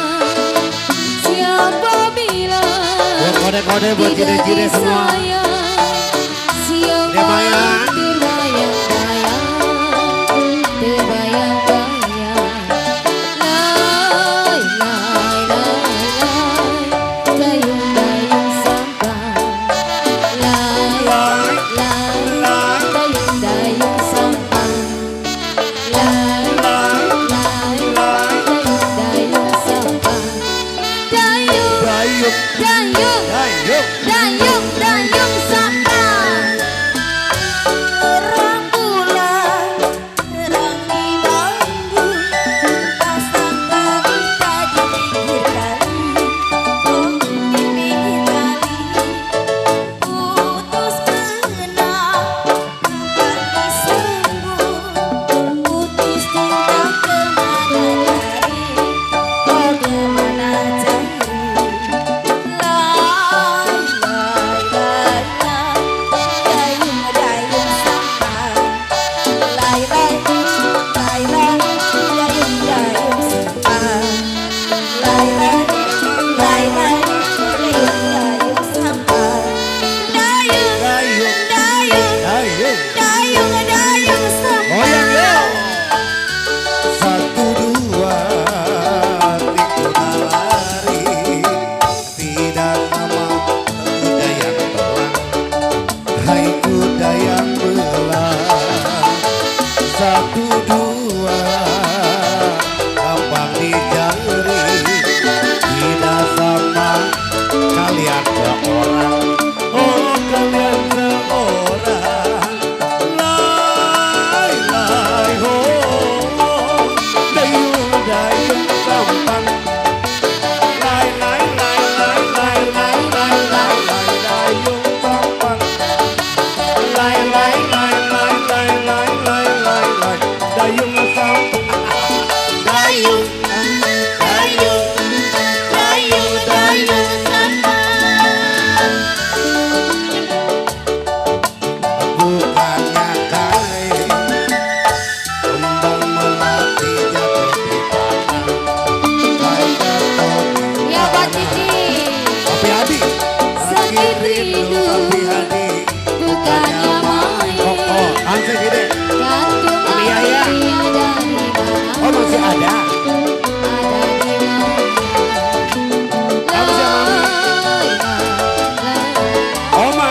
Siapa bilang Kode-kode buat jide-jide semua. Siapa terbayang-bayang, terbayang-bayang. Lai, lai, lai, lai, dayung-dayung sampang. Lai, lai, lai, dayung-dayung sampang. Lai, lai, lai, dayung-dayung sampang. Dayung, Dayung, dayung, dayung. dayung, dayung sampang. Terang bulan, terang di bambu, pasang wanita di pinggir kali, di pinggir kali. Putus benang, kapan disambung, putus cinta kemana cari, bagaimana cari. Lai, lai, lai, lai, dayung dayung sampang. Lai, lai, lai, lai, dayung dayung sampang. Lai, lai, lai, lai, dayung dayung sampang. Dayung, Dayung, dayung, dayung. dayung dayung sampang. Goyang yo. 1, 2, tikuna lari, tidak sama kuda yang belang, hai kuda yang belang. 1, 2, gampang dijari, tidak sama kalian seorang. Oh kalian seorang. Lai lai ho, dayung dayung sampang. Lai lai lai lai lai lai lai lai lai dayung sampang. Lai lai lai lai lai lai lai lai lai dayung sampang. Dayung dayung dayung dayung sampang. Bukannya kain, kembang melati jatuh di tanah. Kain jatuh di Ya Pak Cici, Papi Hadi, sakit rindu, Papi Hadi, bukannya main. Koko, Hansi Gede. Gantung Mami Yaya. hati ada di mana? Oh masih ada. Ada di mana? Kamu siapa, Mami? Lai, lai, lai. Oma.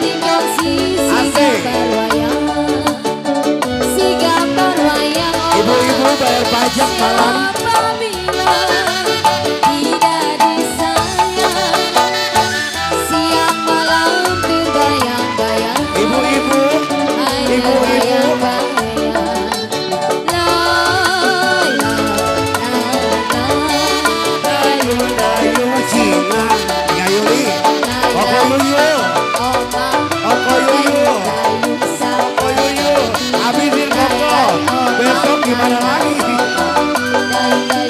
ting kongsi si Asik. gambar wayang. Si gambar wayang. Ibu-ibu bayar pajak malam. Apabila tidak disayang, siang malam terbayang-bayang. Ibu-ibu, Hanya ibu-ibu. bayang-bayang. Lay, Dayu Cina, Nyayuli, Oko Yuyu, Oko Yuyu, Oko Yuyu, habisin Koko. Besok gimana lagi?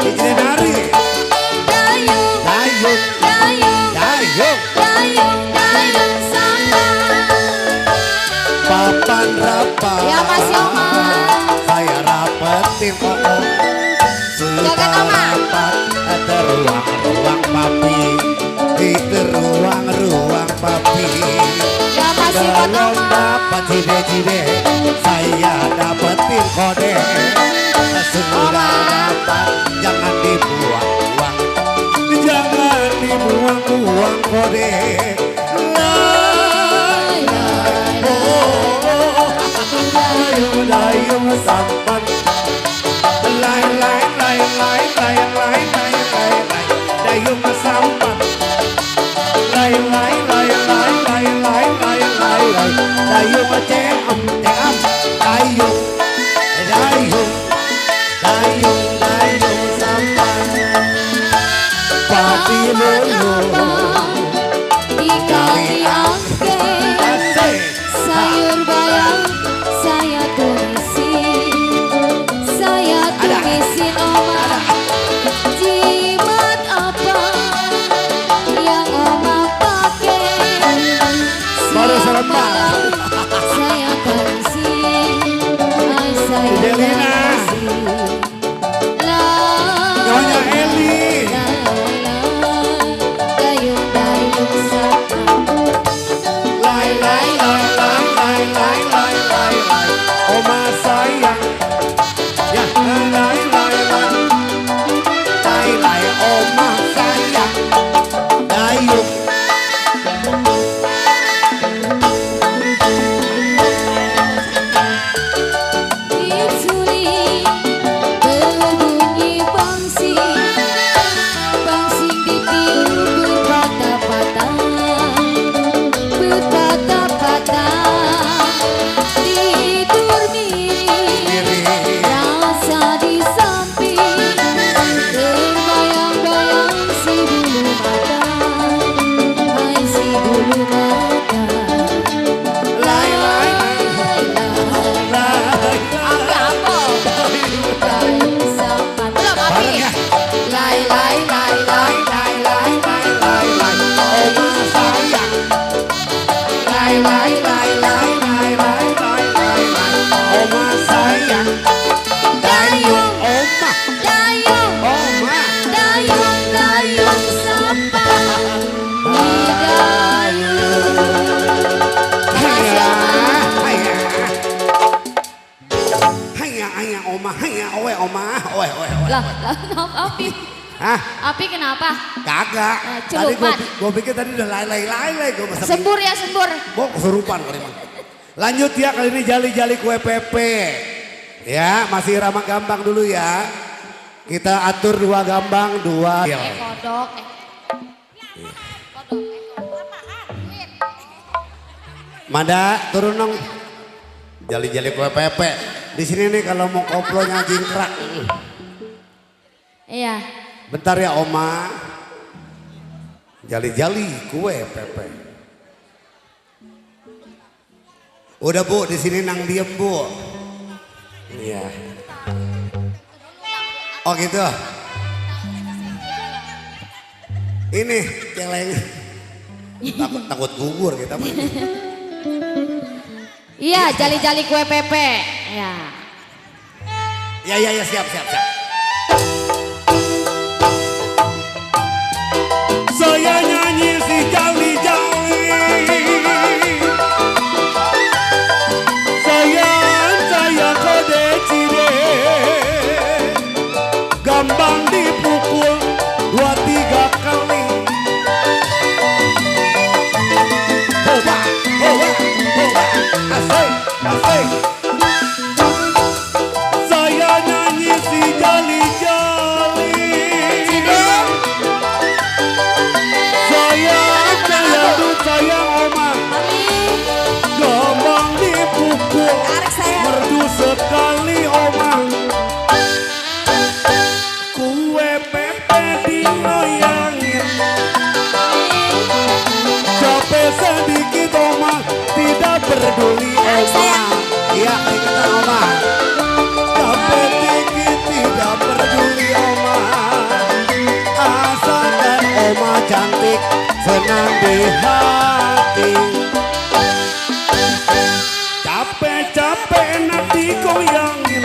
Izin hari. Dayung, Dayung, dayung, dayung, dayung, dayung sampai. papan rapat. Ya Mas Yoma. Saya rapetin Koko. Joget, Oma. Rapat teruang-ruang papi. Di teruang-ruang papi. Ya masih buat Belum Oma. dapat cide-cide, saya dapetin kode. Sudah dapat, jangan dibuang-buang. Jangan dibuang-buang kode. Lay, lay, Dayung sampan. Lay, lay, lay, lay, lay, lay, lay, lay, lay. Dayung sampan. Lay, lay, lay, lay, lay, lay, lay, lay, lay. Dayung ceam, ceam. Dayung, dayung, dayung, dayung sampan. Papi lulu, di kali angke. asik. Sayur bayam saya tumisin. Saya Ada. tumisin Oma. Jimat apa yang Oma pakai? Baru Siang serempak. malam saya tumisin. Ay, saya Delina. tumisin. Nyonya Eli. Dayung, dayung sampai. Lay, lay, lay, lay, lay, lay, lay, lay, lay. Oma sayang. Ya, lay, lay, lay, lay. Lay, lay, oma sayang. Dayung. Dicuri berbunyi bangsing, bangsing ditiup berpatah-patah, berpatah-patah. Tidur miring, rasa di samping, terbayang-bayang si bulu mata, hai si bulu mata. Lay, lay, lay, Lay, lay, lay. dayung sampan. Belum Bareng ya. Lay, lay, lay, lay, lay, lay, lay, lay, lay. Oma sayang. Lay, lay, lay, lay, lay, lay, lay, lay, lay. Oma sayang. Dayung, oma, Dayung, oma. dayung, dayung sampan. Di dayung. Haya, haya. Haya, haya, oma, haya, owe, oma, owe, owe, owe. Lah, Api, Hah? Api kenapa? Kagak. Tadi celupan. gua pikir tadi udah lay, gua masa Sembur ya sembur. gua kesurupan kali mah. Lanjut ya, kali ini jali-jali kue pepe. Ya, masih ramah gambang dulu ya. Kita atur 2 gambang, 2. Kodok. Mada, turun dong. Jali-jali kue pepe. Di sini nih kalau mau koplonya jingkrak. Iya. Bentar ya oma. Jali-jali kue pepe. Udah bu, di sini nang diem bu. Iya. Oh gitu. Ini celeng. Takut gugur kita mah. Iya, jali-jali kue pepe. Ya. Ya siap. Saya nyanyi si jali-jali. Saya kode cide. Gambang dipukul 2-3 kali. Hoba, hoba. peduli oma. Iya kita oma. Capek dikit tidak peduli oma. Asalkan oma cantik senang di hati. Capek-capek nanti goyangin.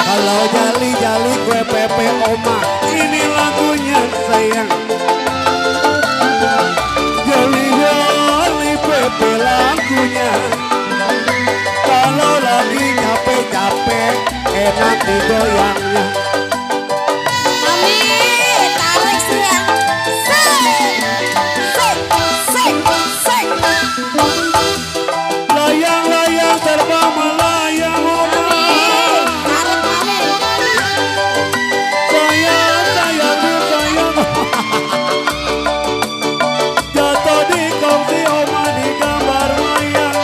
Kalau jali-jali kue pepe oma, ini lagunya sayang. Jali-jali pepe lagunya. Kalau lagi capek-capek, enak digoyangnya. Mami, tarik sayang. Sek. Layang-layang terbang melayang oma. Tarik mami. Sayang. Jatuh di kongsi oma di gambar wayang.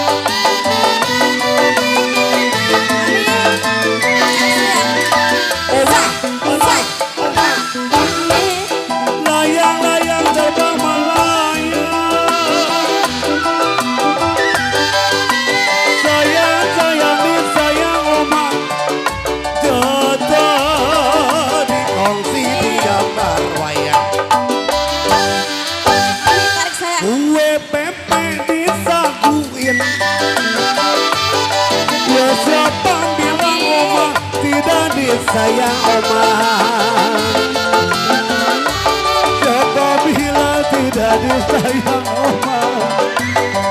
Layang-layang terbang melayang. Sayang disayang oma. Jatuh di kongsi di gambar wayang. Tarik sayang. Kue pepe disaguin. Ya siapa bilang oma tidak disayang oma. Siapa bilang tidak disayang oma.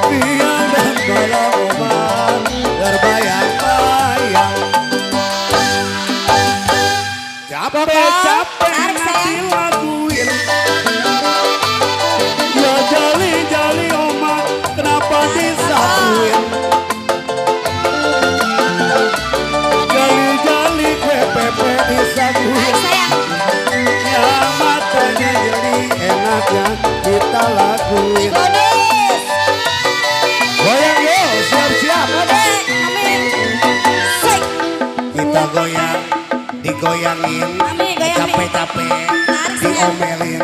Dia dan tolong oma terbayang-bayang. Capek-capek Tarik, nanti sayang. laguin. Ya jali-jali oma kenapa disakuin. Jali-jali kue pepe disakuin. Tarik sayang. Ya matanya jadi enaknya kita lakuin. Godis. Goyang yo, siap-siap. Godis. Mami. Sek. Kita goyang, digoyangin. Mami, goyang, Mi. Capek-capek, Tarik, sayang. diomelin.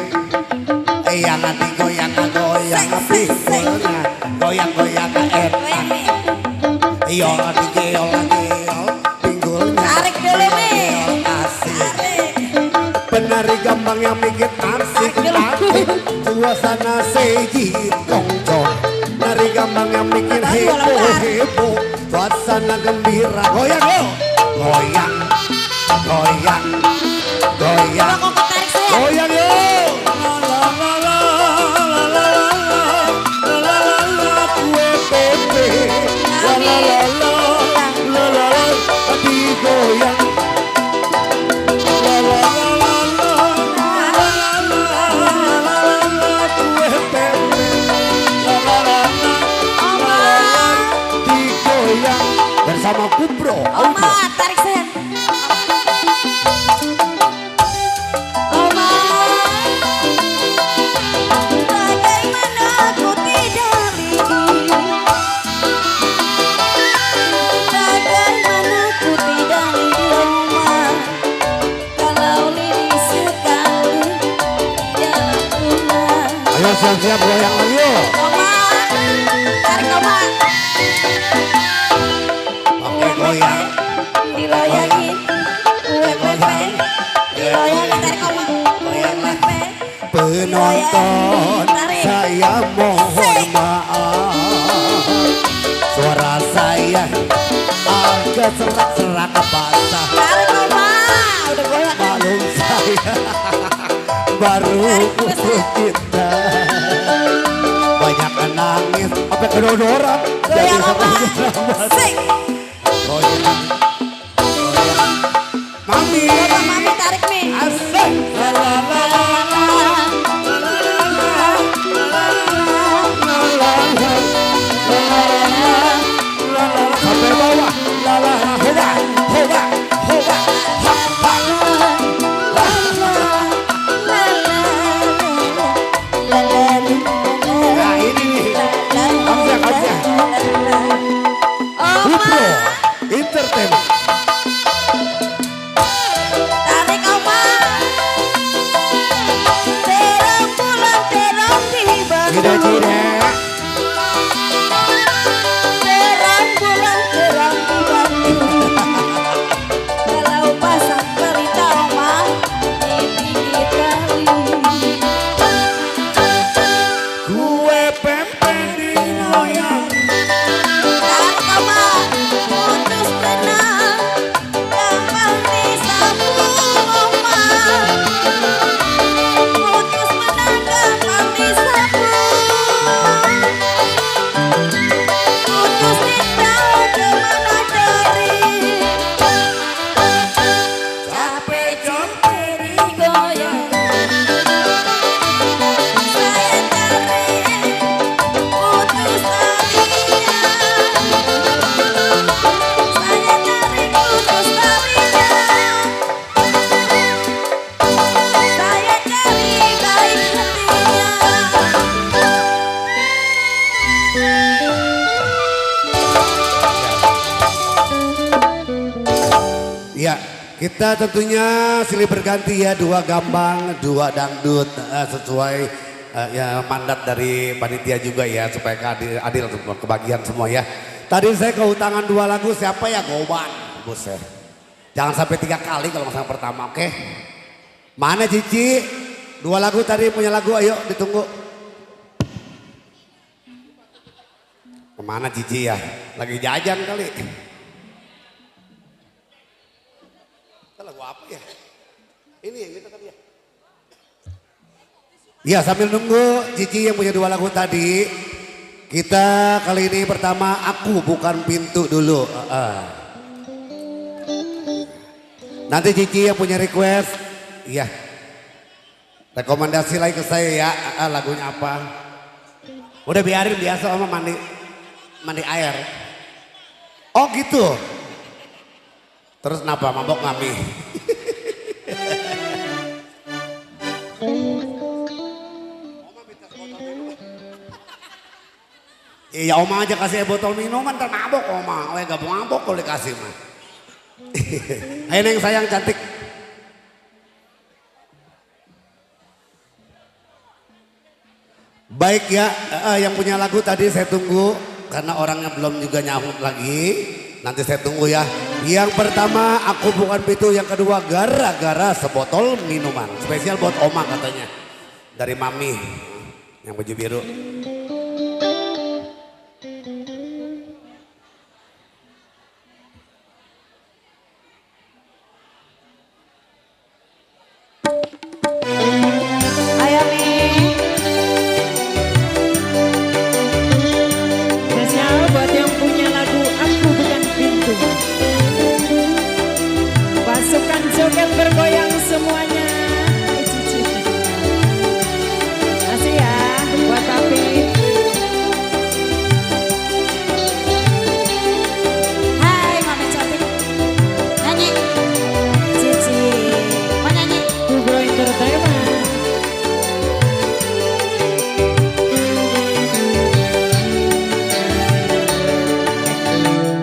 Yang digoyang, goyang, Sek. pinggulnya. Goyang-goyang, Goyang enak. Mi. Yo lagi geol, pinggulnya. Tarik dulu, Mi. Geol, asik. Tarik. Penari gampang yang bikin asik. Suasana sejit kongcong. Nari gampang yang bikin heboh. Suasana gembira. Goyang yo. Goyang. Coba kok tarik sayang. Goyang yo. La la la la la la la la la la kue pepe. La la la la la la la digoyang. La la la la la la la la la kue pepe. La la la la digoyang bersama Kupro. Oma, tarik sayang. Oma, bagaimana aku tidak lidi. Bagaimana aku tidak lidi, Oma. Kalau lidi sekali, jangan pernah. Ayo siap-siap goyang lagi yuk. Oma, tarik Oma. Pakai goyang. Diloyangin, kue pepe. Diloyangin, tarik Oma. Kue pepe. Penonton saya mohon maaf. Suara saya agak serak-serak basah. Tarik Oma, udah goyang. Malum saya baru putus cinta. Banyak nangis sampai kedodoran. Goyang Oma. Sik. Goyang. Mami. Coba Mami tarik nih. Asik. La la la la la. Sampai bawah. La la la. Hoba. Hoba. Hoba. Ha ha. Nah ini nih. Hamzah. Kupro Entertainment. Kita tentunya silih berganti ya, 2 gambang, 2 dangdut sesuai ya mandat dari panitia juga ya supaya adil kebagian semua ya. Tadi saya keutangan 2 lagu, siapa ya? Goban, buset. Jangan sampai 3 kali kalau nggak pertama, oke? Mana Cici? 2 lagu tadi punya lagu, ayo ditunggu. Kemana Cici ya? Lagi jajan kali. Lagu apa ya? Ini yang kita tadi ya. Ya sambil nunggu Cici yang punya 2 lagu tadi. Kita kali ini pertama Aku Bukan Pintu dulu. Nanti Cici yang punya request. Iya. Rekomendasi lagi ke saya ya. Lagunya apa? Udah biarin biasa sama mandi air. Oh gitu. Terus kenapa mabok ngami? Iya oma aja kasih botol minuman ntar mabok oma. Oh ya gak mabok kalau dikasih mah. Ayo Neng sayang cantik. Baik ya, yang punya lagu tadi saya tunggu. Karena orangnya belum juga nyahut lagi. Nanti saya tunggu ya. Yang pertama Aku Bukan Pintu, yang kedua Gara-Gara Sebotol Minuman. Spesial buat oma katanya. Dari Mami yang baju biru. Ayo nih. Spesial buat yang punya lagu Aku Bukan Pintu. Pasukan joget bergoyang semuanya. Kasih ya buat Papi. Hai mami cantik. Nyanyi. Cici. Mau nyanyi? Kubro Entertainment.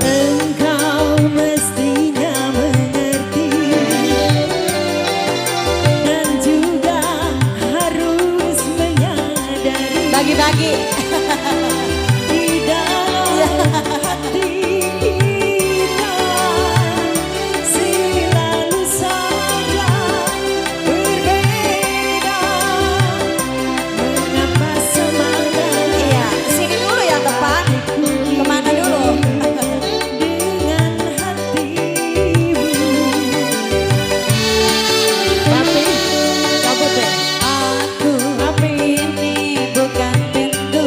Engkau mestinya mengerti dan juga harus menyadari Bagi-bagi. di dalam hati kita selalu saja berbeda. Mengapa semangat Iya, sini dulu ya depan. Kemana dulu? dengan hatimu? Papi, cabut deh. Aku Papi, ini bukan pintu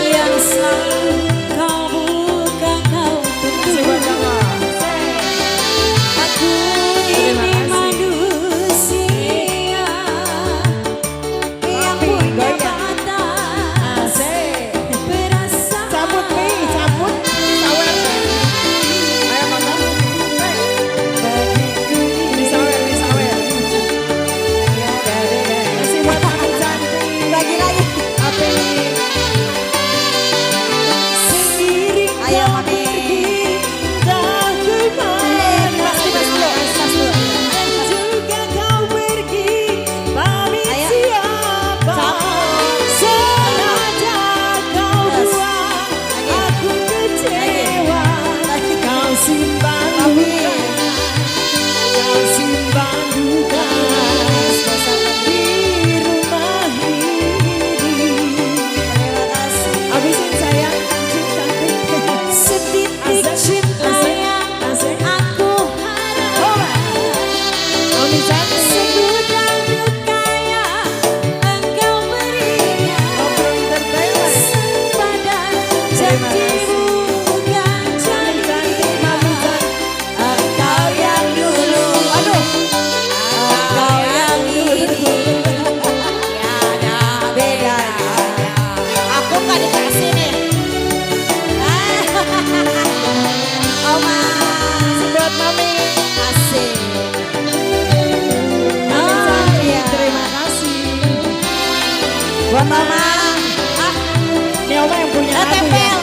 yang selalu kau buka, kau kasih tutup. buat kamu. Aku Terima ini kasih. manusia yang Papi, punya goyang. batas, Asik. perasaan. Cabut nih, cabut. Sawer. Ayo mantap. Disawer, disawer. Ya, kasih buat Papi cantik. Bagi lagi. Papi. Sendiri. Ayo mami. Entah kemana. Kelas dulu. Kelas dulu. Juga kau pergi, pamit Ayo. siapa? Cabut. Sengaja kau Yes. buang, Lagi. aku kecewa. Lagi. Kau simpan Mami. duka, kau simpan duka di rumah ini. Terima kasih. Habisin sayang, cantik. Setitik Asik, cinta asik, yang asik. aku harap. Mami cantik. Segudang duka yang engkau berikan. Kubro Entertainment. Sepadan Terima janjimu bukan Mami jadi. cantik, mami cantik. Engkau yang dulu. Aduh. Engkau yang dulu. Tiada bedanya. Aku nggak dikasih nih. Oma. Buat Mami. Asik. Mami Oh, cantik, iya. terima kasih. Buat Oma. Ah, Ini Oma yang punya lagu ya. tempel.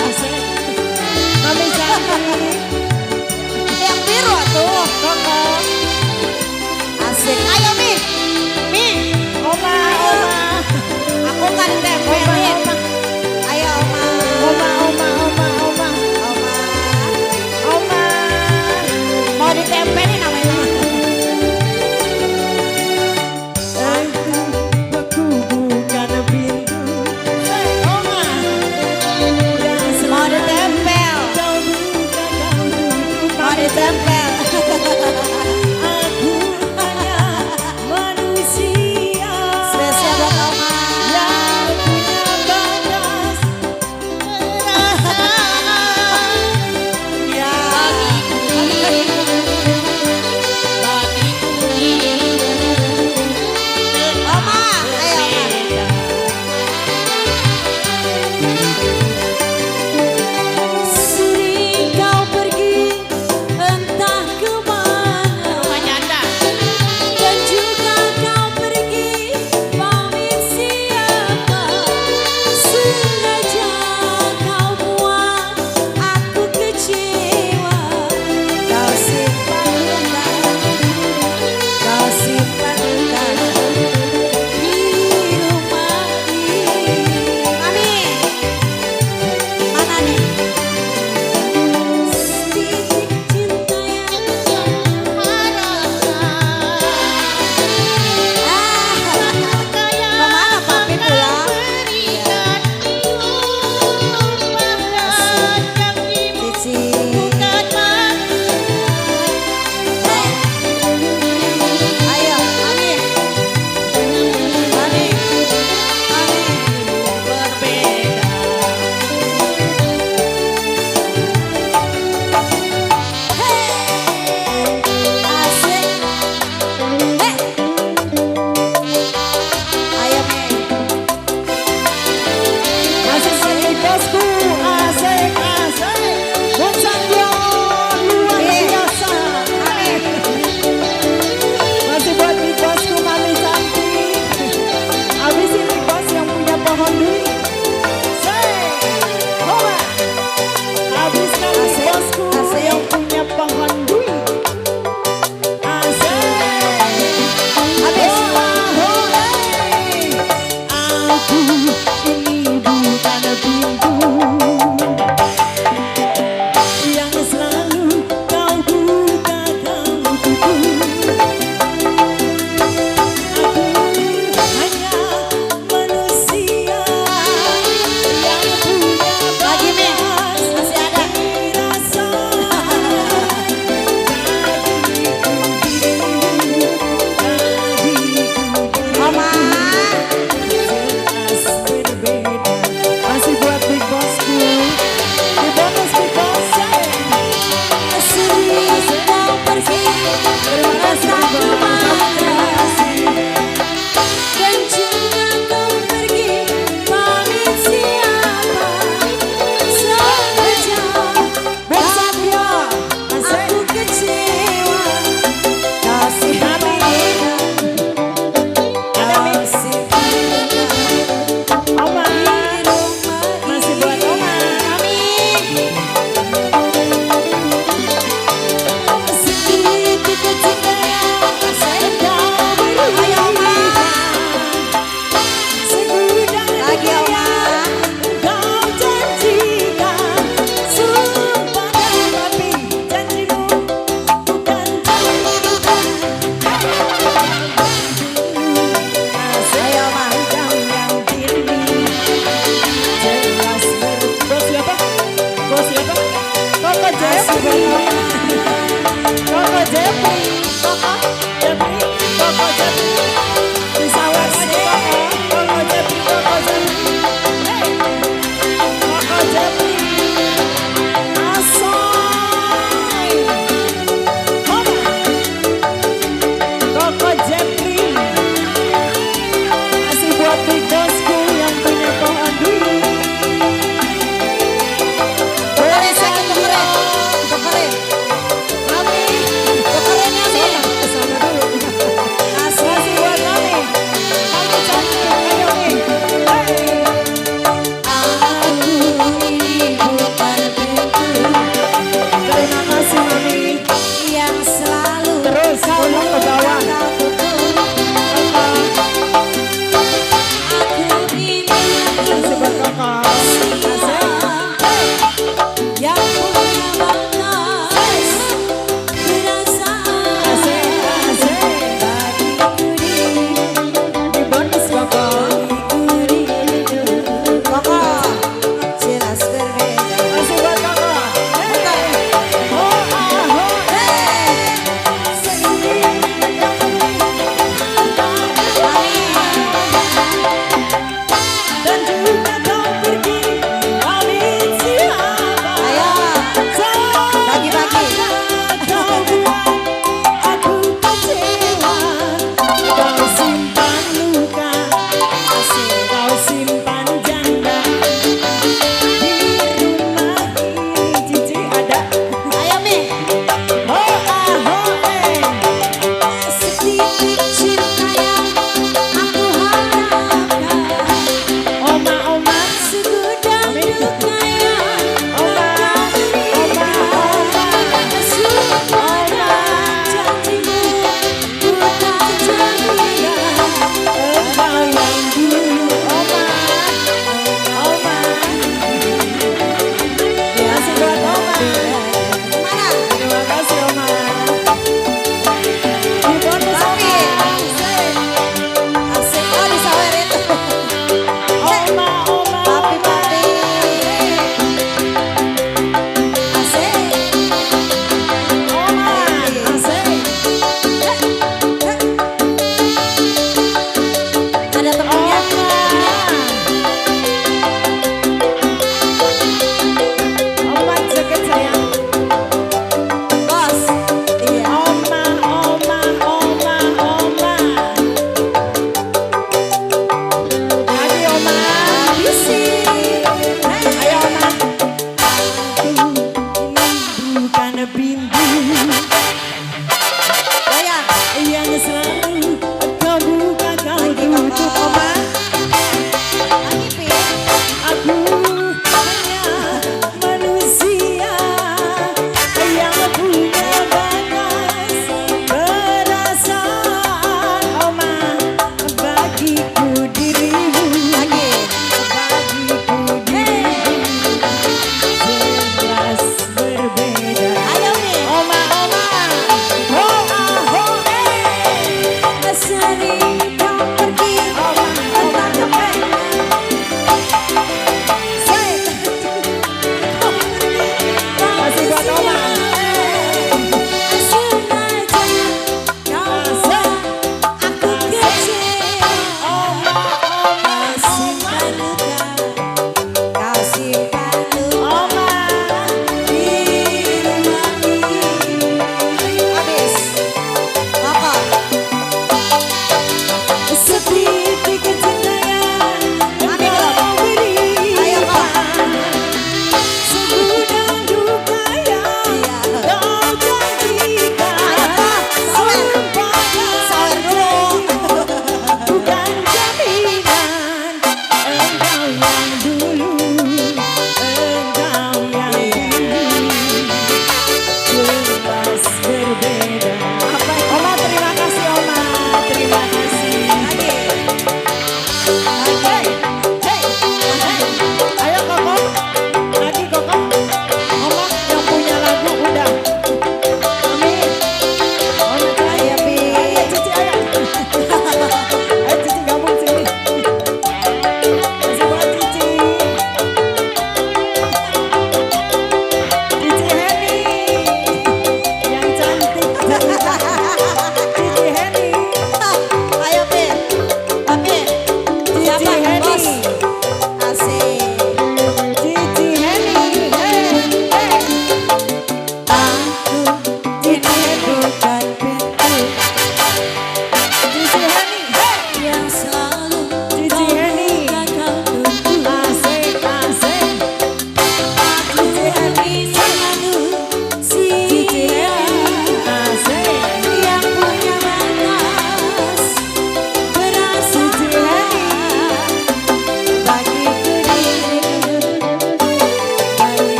Asik. Mami cantik.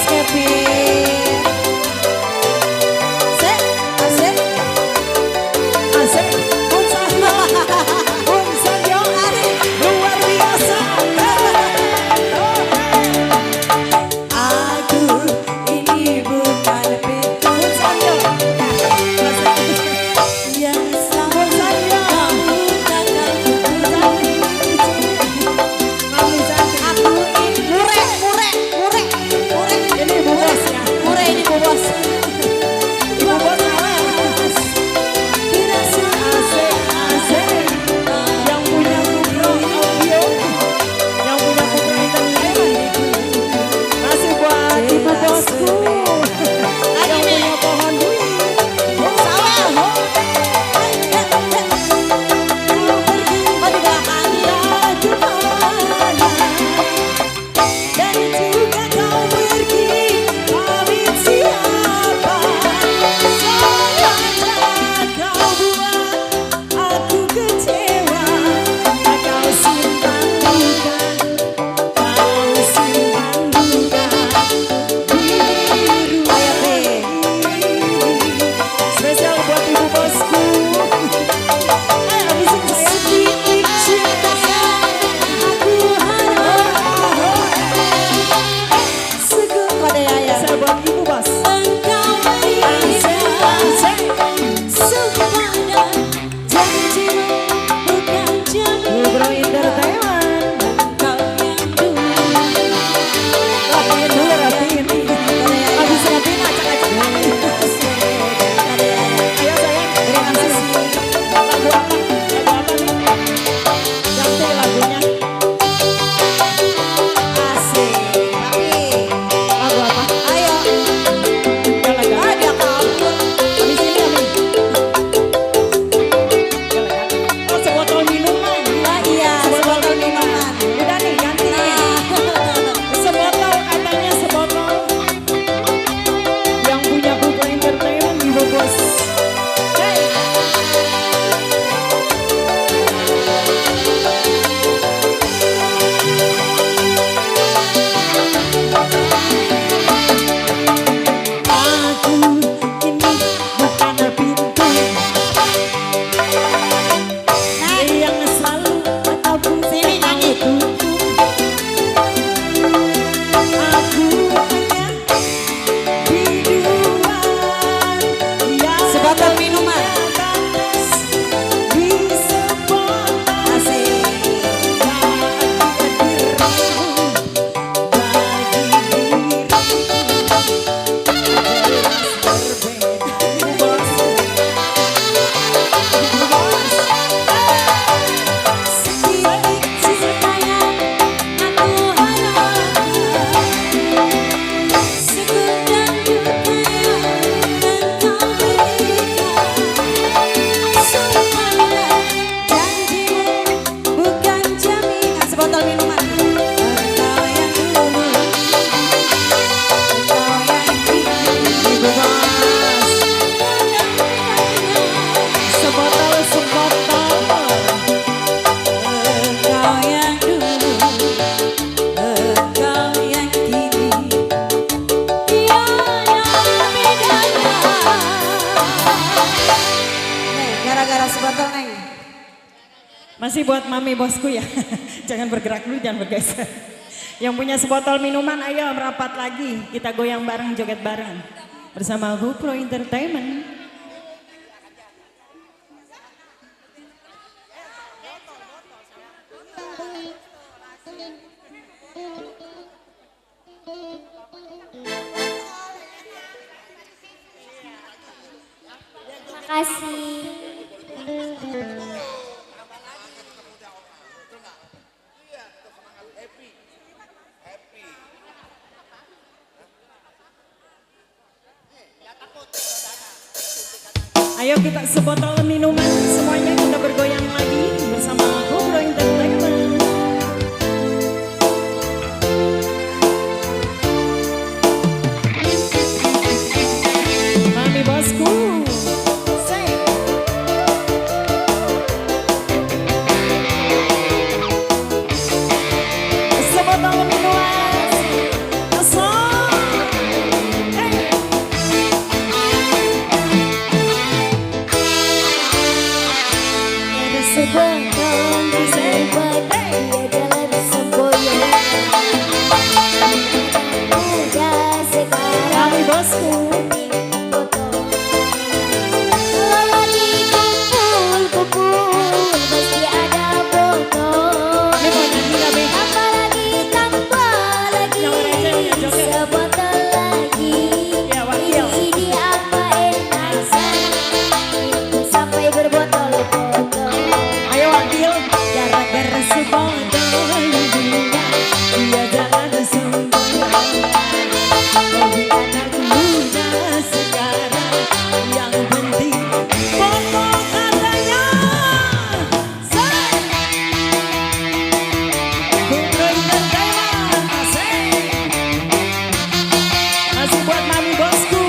Mas Kevin. Asik, asik. Asik. Bun Sahyo. Bun Sahyo. Luar biasa. Aku ini bukan pintu Bun Sahyo. yang selalu kamu takkan kututupi. Mami cantik. Aku ini mure. Ini Bu Bos ya. Mure ini Bu Bos. Ibu Bos awet. Dirasa Asik, asik. Yang punya Kupro Audio, yang punya Kupro Entertainment. Masih buat Ibu Bosku. Yang punya pohon duit. sawah. Kau pergi bahagia kemana? Dan jika kau pergi, pamit siapa? Sayangnya kau buat aku kecewa. Kau simpan duka, kau simpan duka. Spesial buat Ibu Bosku. Habisin saya. Sedikit cinta aku harap. Segup pada ayah. Saya buat Ibu Bos. Engkau berikan sepada janjimu bukan jaminan. Kupro Entertainment. Engkau yang dulu. Rapiin dulu, rapiin. Habis rapiin acak-acak. Ayo sayang, terima kasih. Lagu apa? Lagu apa nih? Cantik lagunya. Asik, tapi Lagu apa? ayo. Galakan. Dia kabur. Habis ini kami. Galakan. Oh, sebotol minuman. Ah, iya, sebotol minuman. Udah nih, ganti nih. Sebotol, katanya sebotol. Yang punya Kupro Entertainment, Ibu Bos. Hey. Aku ini bukan pintu yang selalu ataupun sini nyanyi aku hanya biduan yang Sebotol minuman. batas di sebotol Asik. bagi dirimu jelas berbeda. Ibu Bos. Ibu Bos. Sedikit cinta yang aku harapkan. Segup dan duka yang engkau berikan. Sepada janjimu bukan jaminan. Sebotol minuman. Engkau yang dulu. Engkau yang kini. Ibu Bos. Sebotol-sebotol. Engkau yang dulu, engkau yang kini, tiada bedanya. Neng, gara-gara sebotol neng. Masih buat Mami Bosku ya. Jangan bergerak dulu, jangan bergeser. Yang punya sebotol minuman, ayo merapat lagi. Kita goyang bareng, joget bareng. Bersama Kupro Entertainment. Makasih. Ayo kita sebotol minuman, semuanya kita bergoyang lagi bersama Kupro Entertainment. Mami Bosku. Say. Sebotol minuman. Asal. Bagi anak muda sekarang yang penting foto katanya. Kupro Entertainment, asik. Masih buat mami bosku.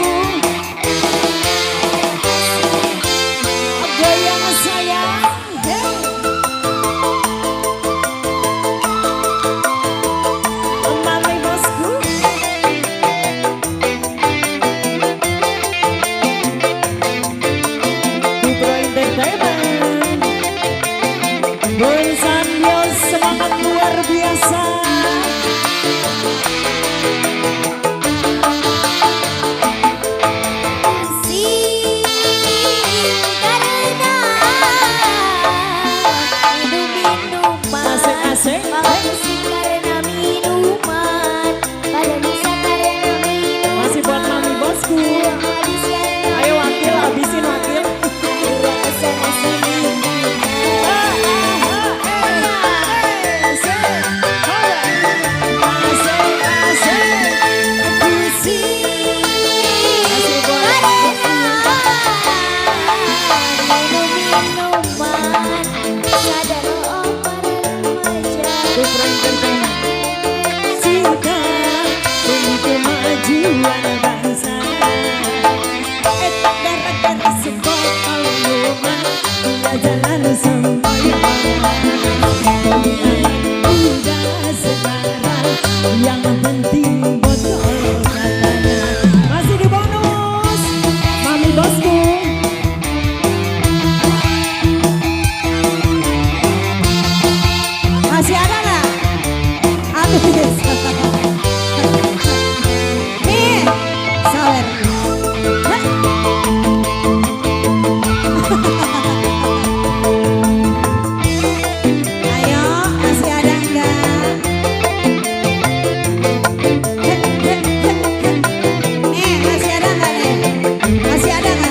Goyang sayang, hey. Mami bosku. Kupro Entertainment. Bun sambil semangat luar biasa. Pusing karena minum-minuman. Asik-asik. Pusing karena minuman. Pada bisa karena minuman. Masih buat mami bosku. Habis karena Ayo wakil, habisin wakil. akhirnya kesana sini. Jalan sampai udah sekarang yang penting botol katanya. Masih di bonus mami bosku. Masih ada nggak? Habis. Nih, sawer. Ayo, masih ada nggak? Nih, masih ada nggak nih? Masih ada nggak?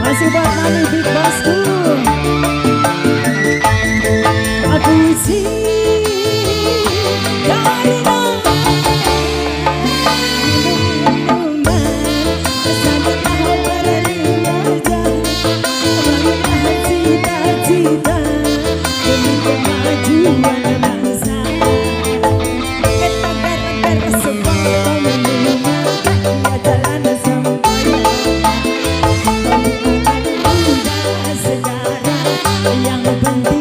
Masih buat mami big bossku. Aku sih cita-cita demi kemajuan bangsa. Kita beres-beres sebotol minuman, ya jalan sampai muda sekarang yang penting.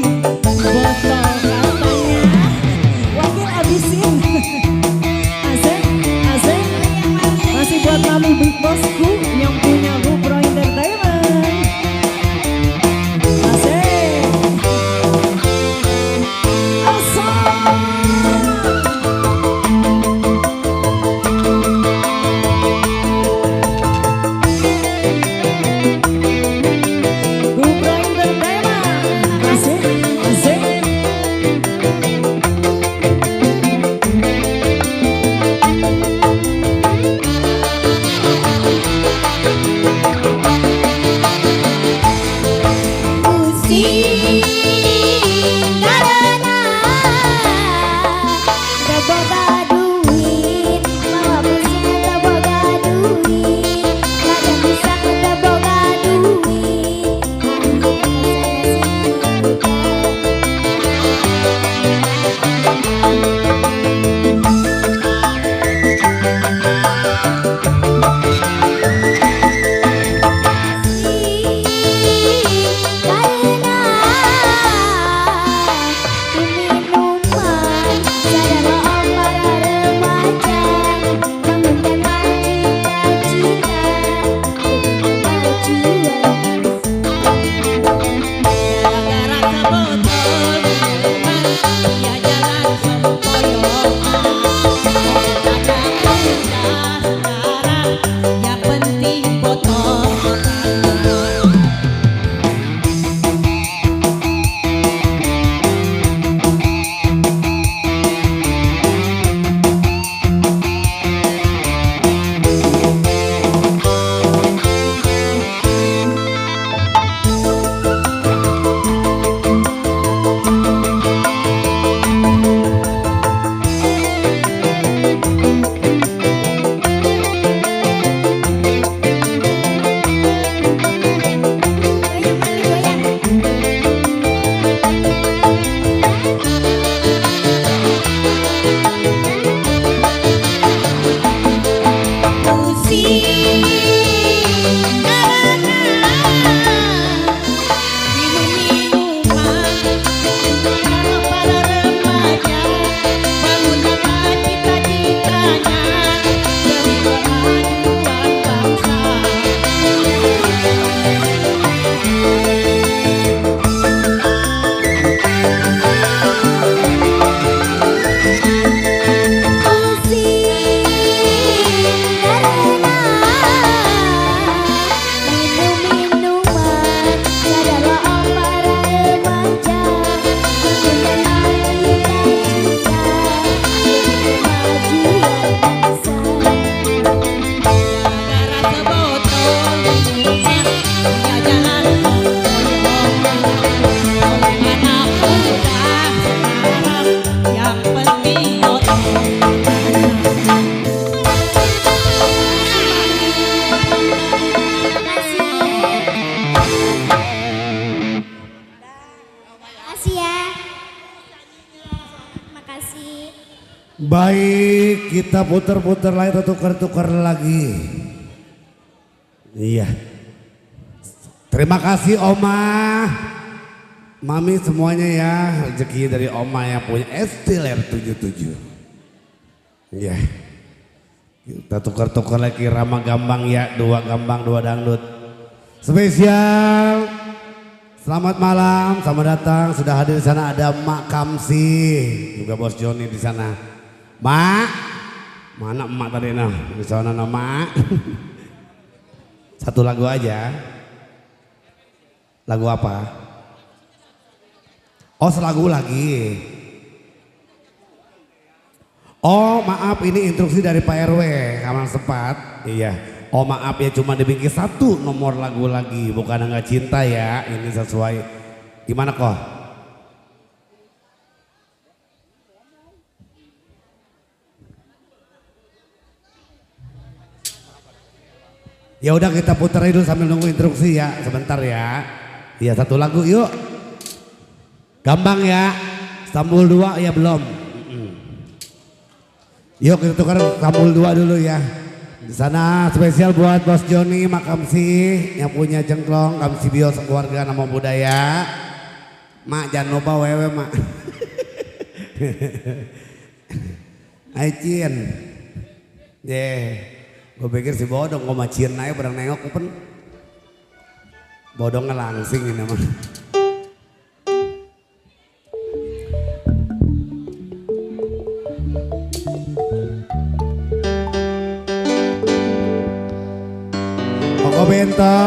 Makasih ya. Makasih. Baik, kita putar-putar lagi atau tukar-tukar lagi. Iya. Terima kasih Oma, Mami semuanya ya, rezeki dari Oma yang punya Estiler 77. Iya. Kita tukar-tukar lagi Rama Gambang ya, 2 Gambang 2 dangdut. Spesial. Selamat malam, selamat datang. Sudah hadir di sana ada Mak Kamsi, juga Bos Joni di sana. Mak, mana emak tadi nah? Di sana nama. Satu lagu aja. Lagu apa? Oh, selagu lagi. Oh, maaf ini instruksi dari Pak RW, Kamar Sepat. Iya. Oh, maaf ya cuma dibikin 1 nomor lagu lagi, bukan enggak cinta ya. Ini sesuai. Gimana kok? Ya udah kita putar dulu sambil nunggu instruksi ya, sebentar ya. Iya 1 lagu yuk. Gampang ya. Istanbul 2 ya belum. Yuk kita tukar Istanbul 2 dulu ya. Di sana spesial buat Bos Joni, Mak Kamsi yang punya Jengklong, Kamsi Bio sekeluarga nama budaya. Mak jangan lupa wewe mak. Aicin. Gue pikir si bodong gue macien aja barang nengok pen. Bodongnya langsing ini mah. Koko Bento.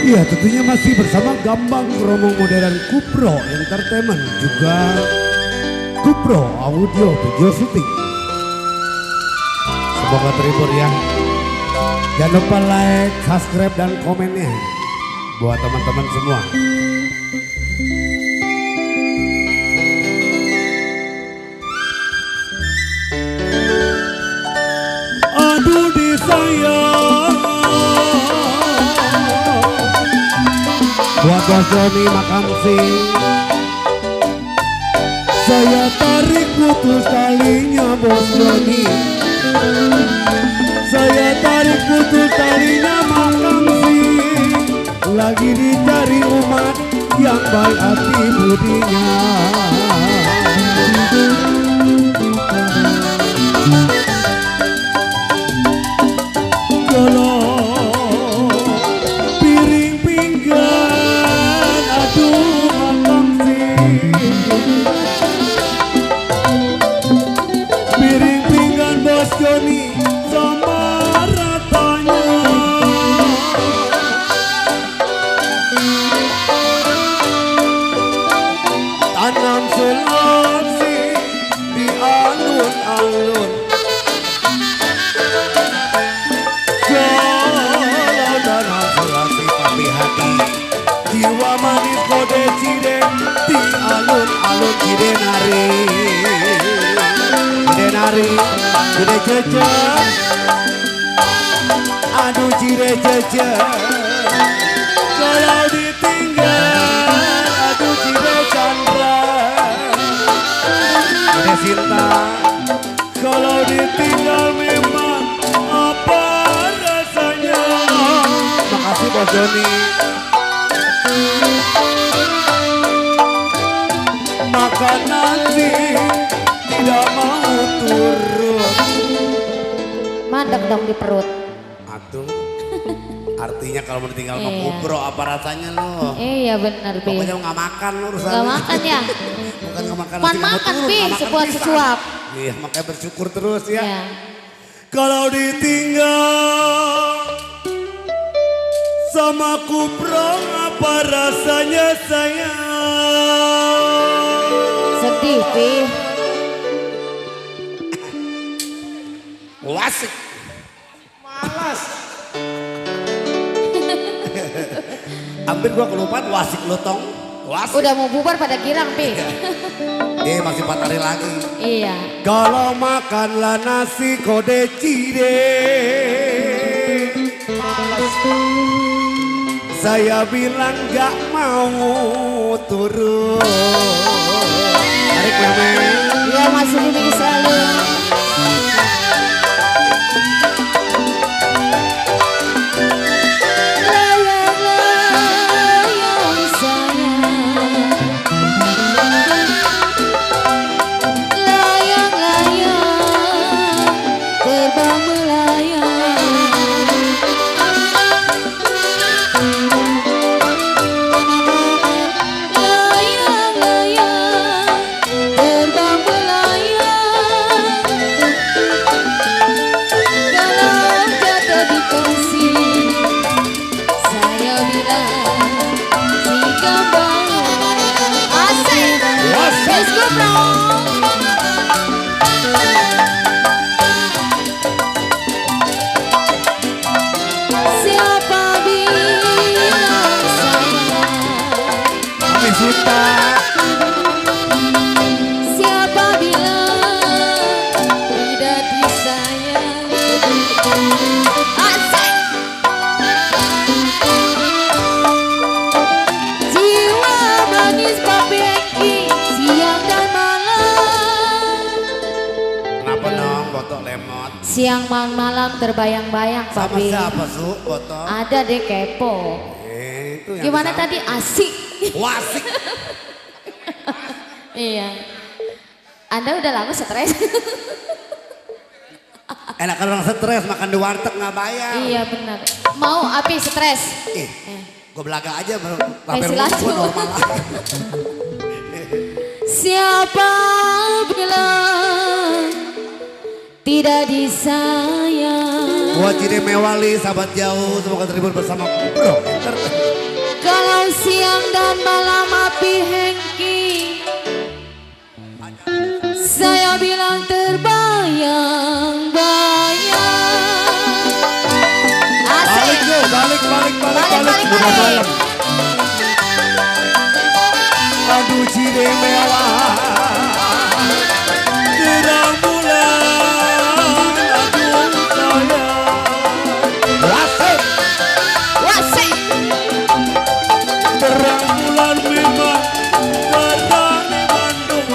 Iya tentunya masih bersama Gambang Romo Modern Kupro Entertainment juga Kupro Audio Video Shooting. Semoga terhibur ya. Jangan lupa like, subscribe dan komennya buat teman-teman semua. Aduh disayang buat Bos Joni, Mak Kamsi. Saya tarik putus talinya Bos Joni. Saya tarik putus talinya Mak Kamsi. Lagi dicari umat yang baik hati budinya. Piring pinggan, aduh Mak Kamsi. Piring pinggan Bos Joni sama ratanya. Tanam selasi di alun-alun. Kalau tanam selasi tapi hati jiwa manis kode cideng di alun-alun Cidenari. Cidenari, Cide Cece. Aduh Cide Cece. Kalau ditinggal, aduh Cide Chandra. Cide Sinta. Kalau ditinggal memang apa rasanya. Makasih Bos Joni. Maka nanti tidak mau turun. Mandek dong di perut. Atuh, artinya kalau mau tinggal sama Kupro apa rasanya lo? Iya benar Pi. Pokoknya nggak makan lo urusan. Gak makan ya? Bukan nggak makan, Pan nanti nggak mau makan turun, Pi, nggak makan sebuah bisa. sesuap. Iya, makanya bersyukur terus ya. Ya. Kalau ditinggal sama Kupro apa rasanya sayang? Sedih Pi. Wasik. Malas. Hampir gua kelupaan wasik lo tong. Wasik. Udah mau bubar pada girang Pi. Masih 4 hari lagi. Iya. Kalau makanlah nasi kode cide. Saya bilang gak mau turun. Tarik mama. Ya masih dimiliki selalu. Layang-layang sayang, layang-layang terbang melayang. Layang-layang terbang melayang. Kalau jatuh di kursi, saya bilang si kembang. Asik, let's go bro. Siapa bilang sayang? Kami suka. Siapa bilang tidak disayang? Asik. Jiwa manis Papi Hengki siang dan malam. Kenapa dong botok lemot? Siang malam terbayang-bayang Sama Papi. siapa su botok? Ada deh kepo. Itu yang Gimana sama. tadi asik? Wasik. Iya. Anda udah lama stres? Enak kalau orang stres makan di warteg nggak bayar. Iya benar. Mau api stres? Ih, gue belaga aja baru Kasih langsung. gue normal aja. Siapa bilang tidak disayang? Buat Cide Mewali, sahabat jauh, semoga terhibur bersama Bro Entertainment. Kalau siang dan malam Api Hengki, saya bilang terbayang-bayang. Asik. Balik bro, balik. Balik. Udah malam. Aduh Cide Mewah, terang bulan, aduh sayang. Wasik. Wasik. Terang bulan memang datang di Bandung.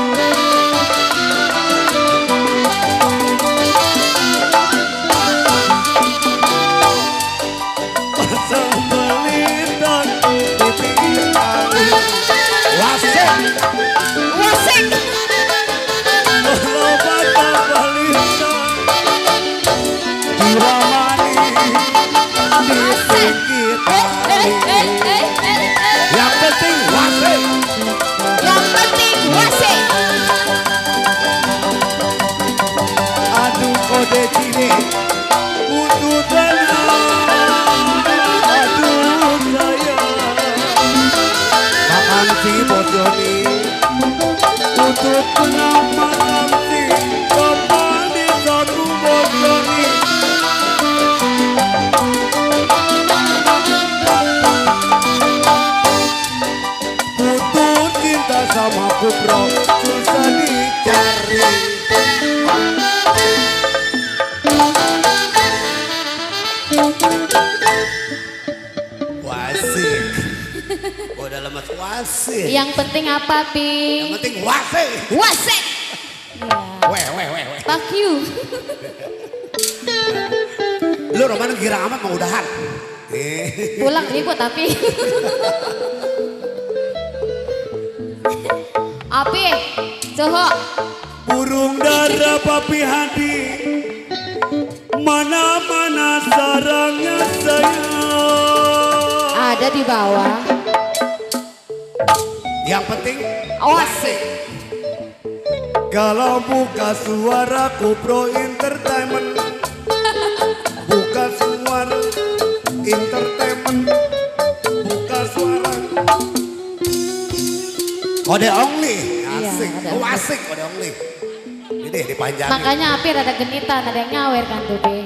Pasang melintang di pinggir kali. Wasik. Wasik. Walau batang melintang jiwa manis di Asik. pinggir kali. Yang penting wasik. Yang penting wasik. Aduh kode Cide untuk tenang. Aduh sayang. Makan si Bos Joni untuk tenang. Makan si kembali satu Bos Joni. Putus cinta sama Kupro susah dicari. Wasik. Udah lemas wasik. Yang penting apa, Pi? Yang penting wasik. Wasik. Weh. Fuck you. Lu Roman gira amat mau udahan. Pulang ribut tapi. Api, coho. Burung dara Papi Hadi, mana-mana sarangnya sayang. Ada di bawah. Yang penting Wasik. kalau buka suara Kupro Entertainment, buka suara entertainment, buka suara kode only. Asik. Iya, Oh, asik kode only. Ini dipanjangin. Makanya Api rada genitan, ada yang nyawer kan tuh, Pi.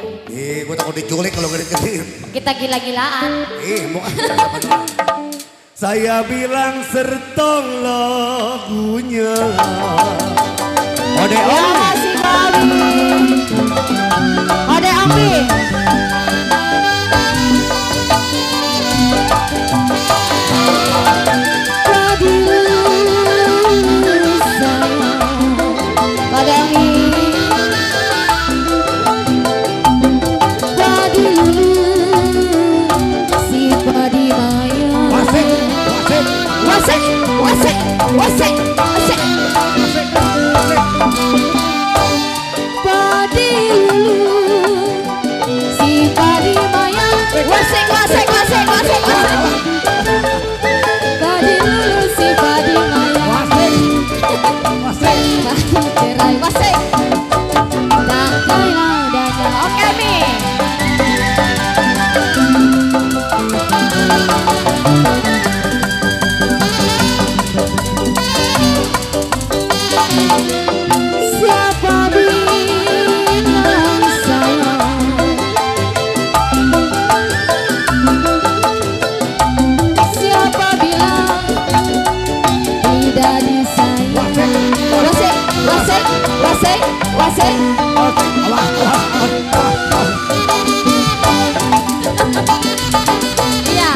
Gue takut diculik kalau genit-genit. Kita gila-gilaan. Bukan bener. Saya bilang sertong lagunya. Kode Ya only. masih Bawi. Ode Api. wasik, wasik, wasik, wasik. Padi lulu, si padi maya, wasik, wasik, wasik, wasik, wasik. Padi lulu, si padi maya, Wasik. Wasik. cerai wasik. Dan kailah dan oke Mi. Siapa bilang sayang, siapa bilang tidak disayang. Wasik, wasik, wasik, wasik. Iya,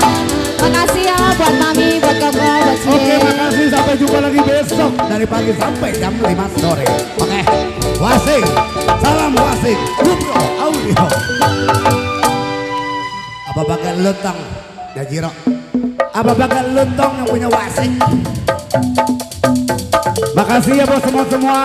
makasih ya buat Mami, buat Koko, buat Oke, Cile. makasih. Sampai jumpa lagi besok dari pagi sampai jam 5 sore. Oke. Wasik. Salam Wasik. Kupro Audio. Apa bagian lutong? Ya Jiro. Apa bagian lutong yang punya Wasik? Makasih ya bos semua-semua.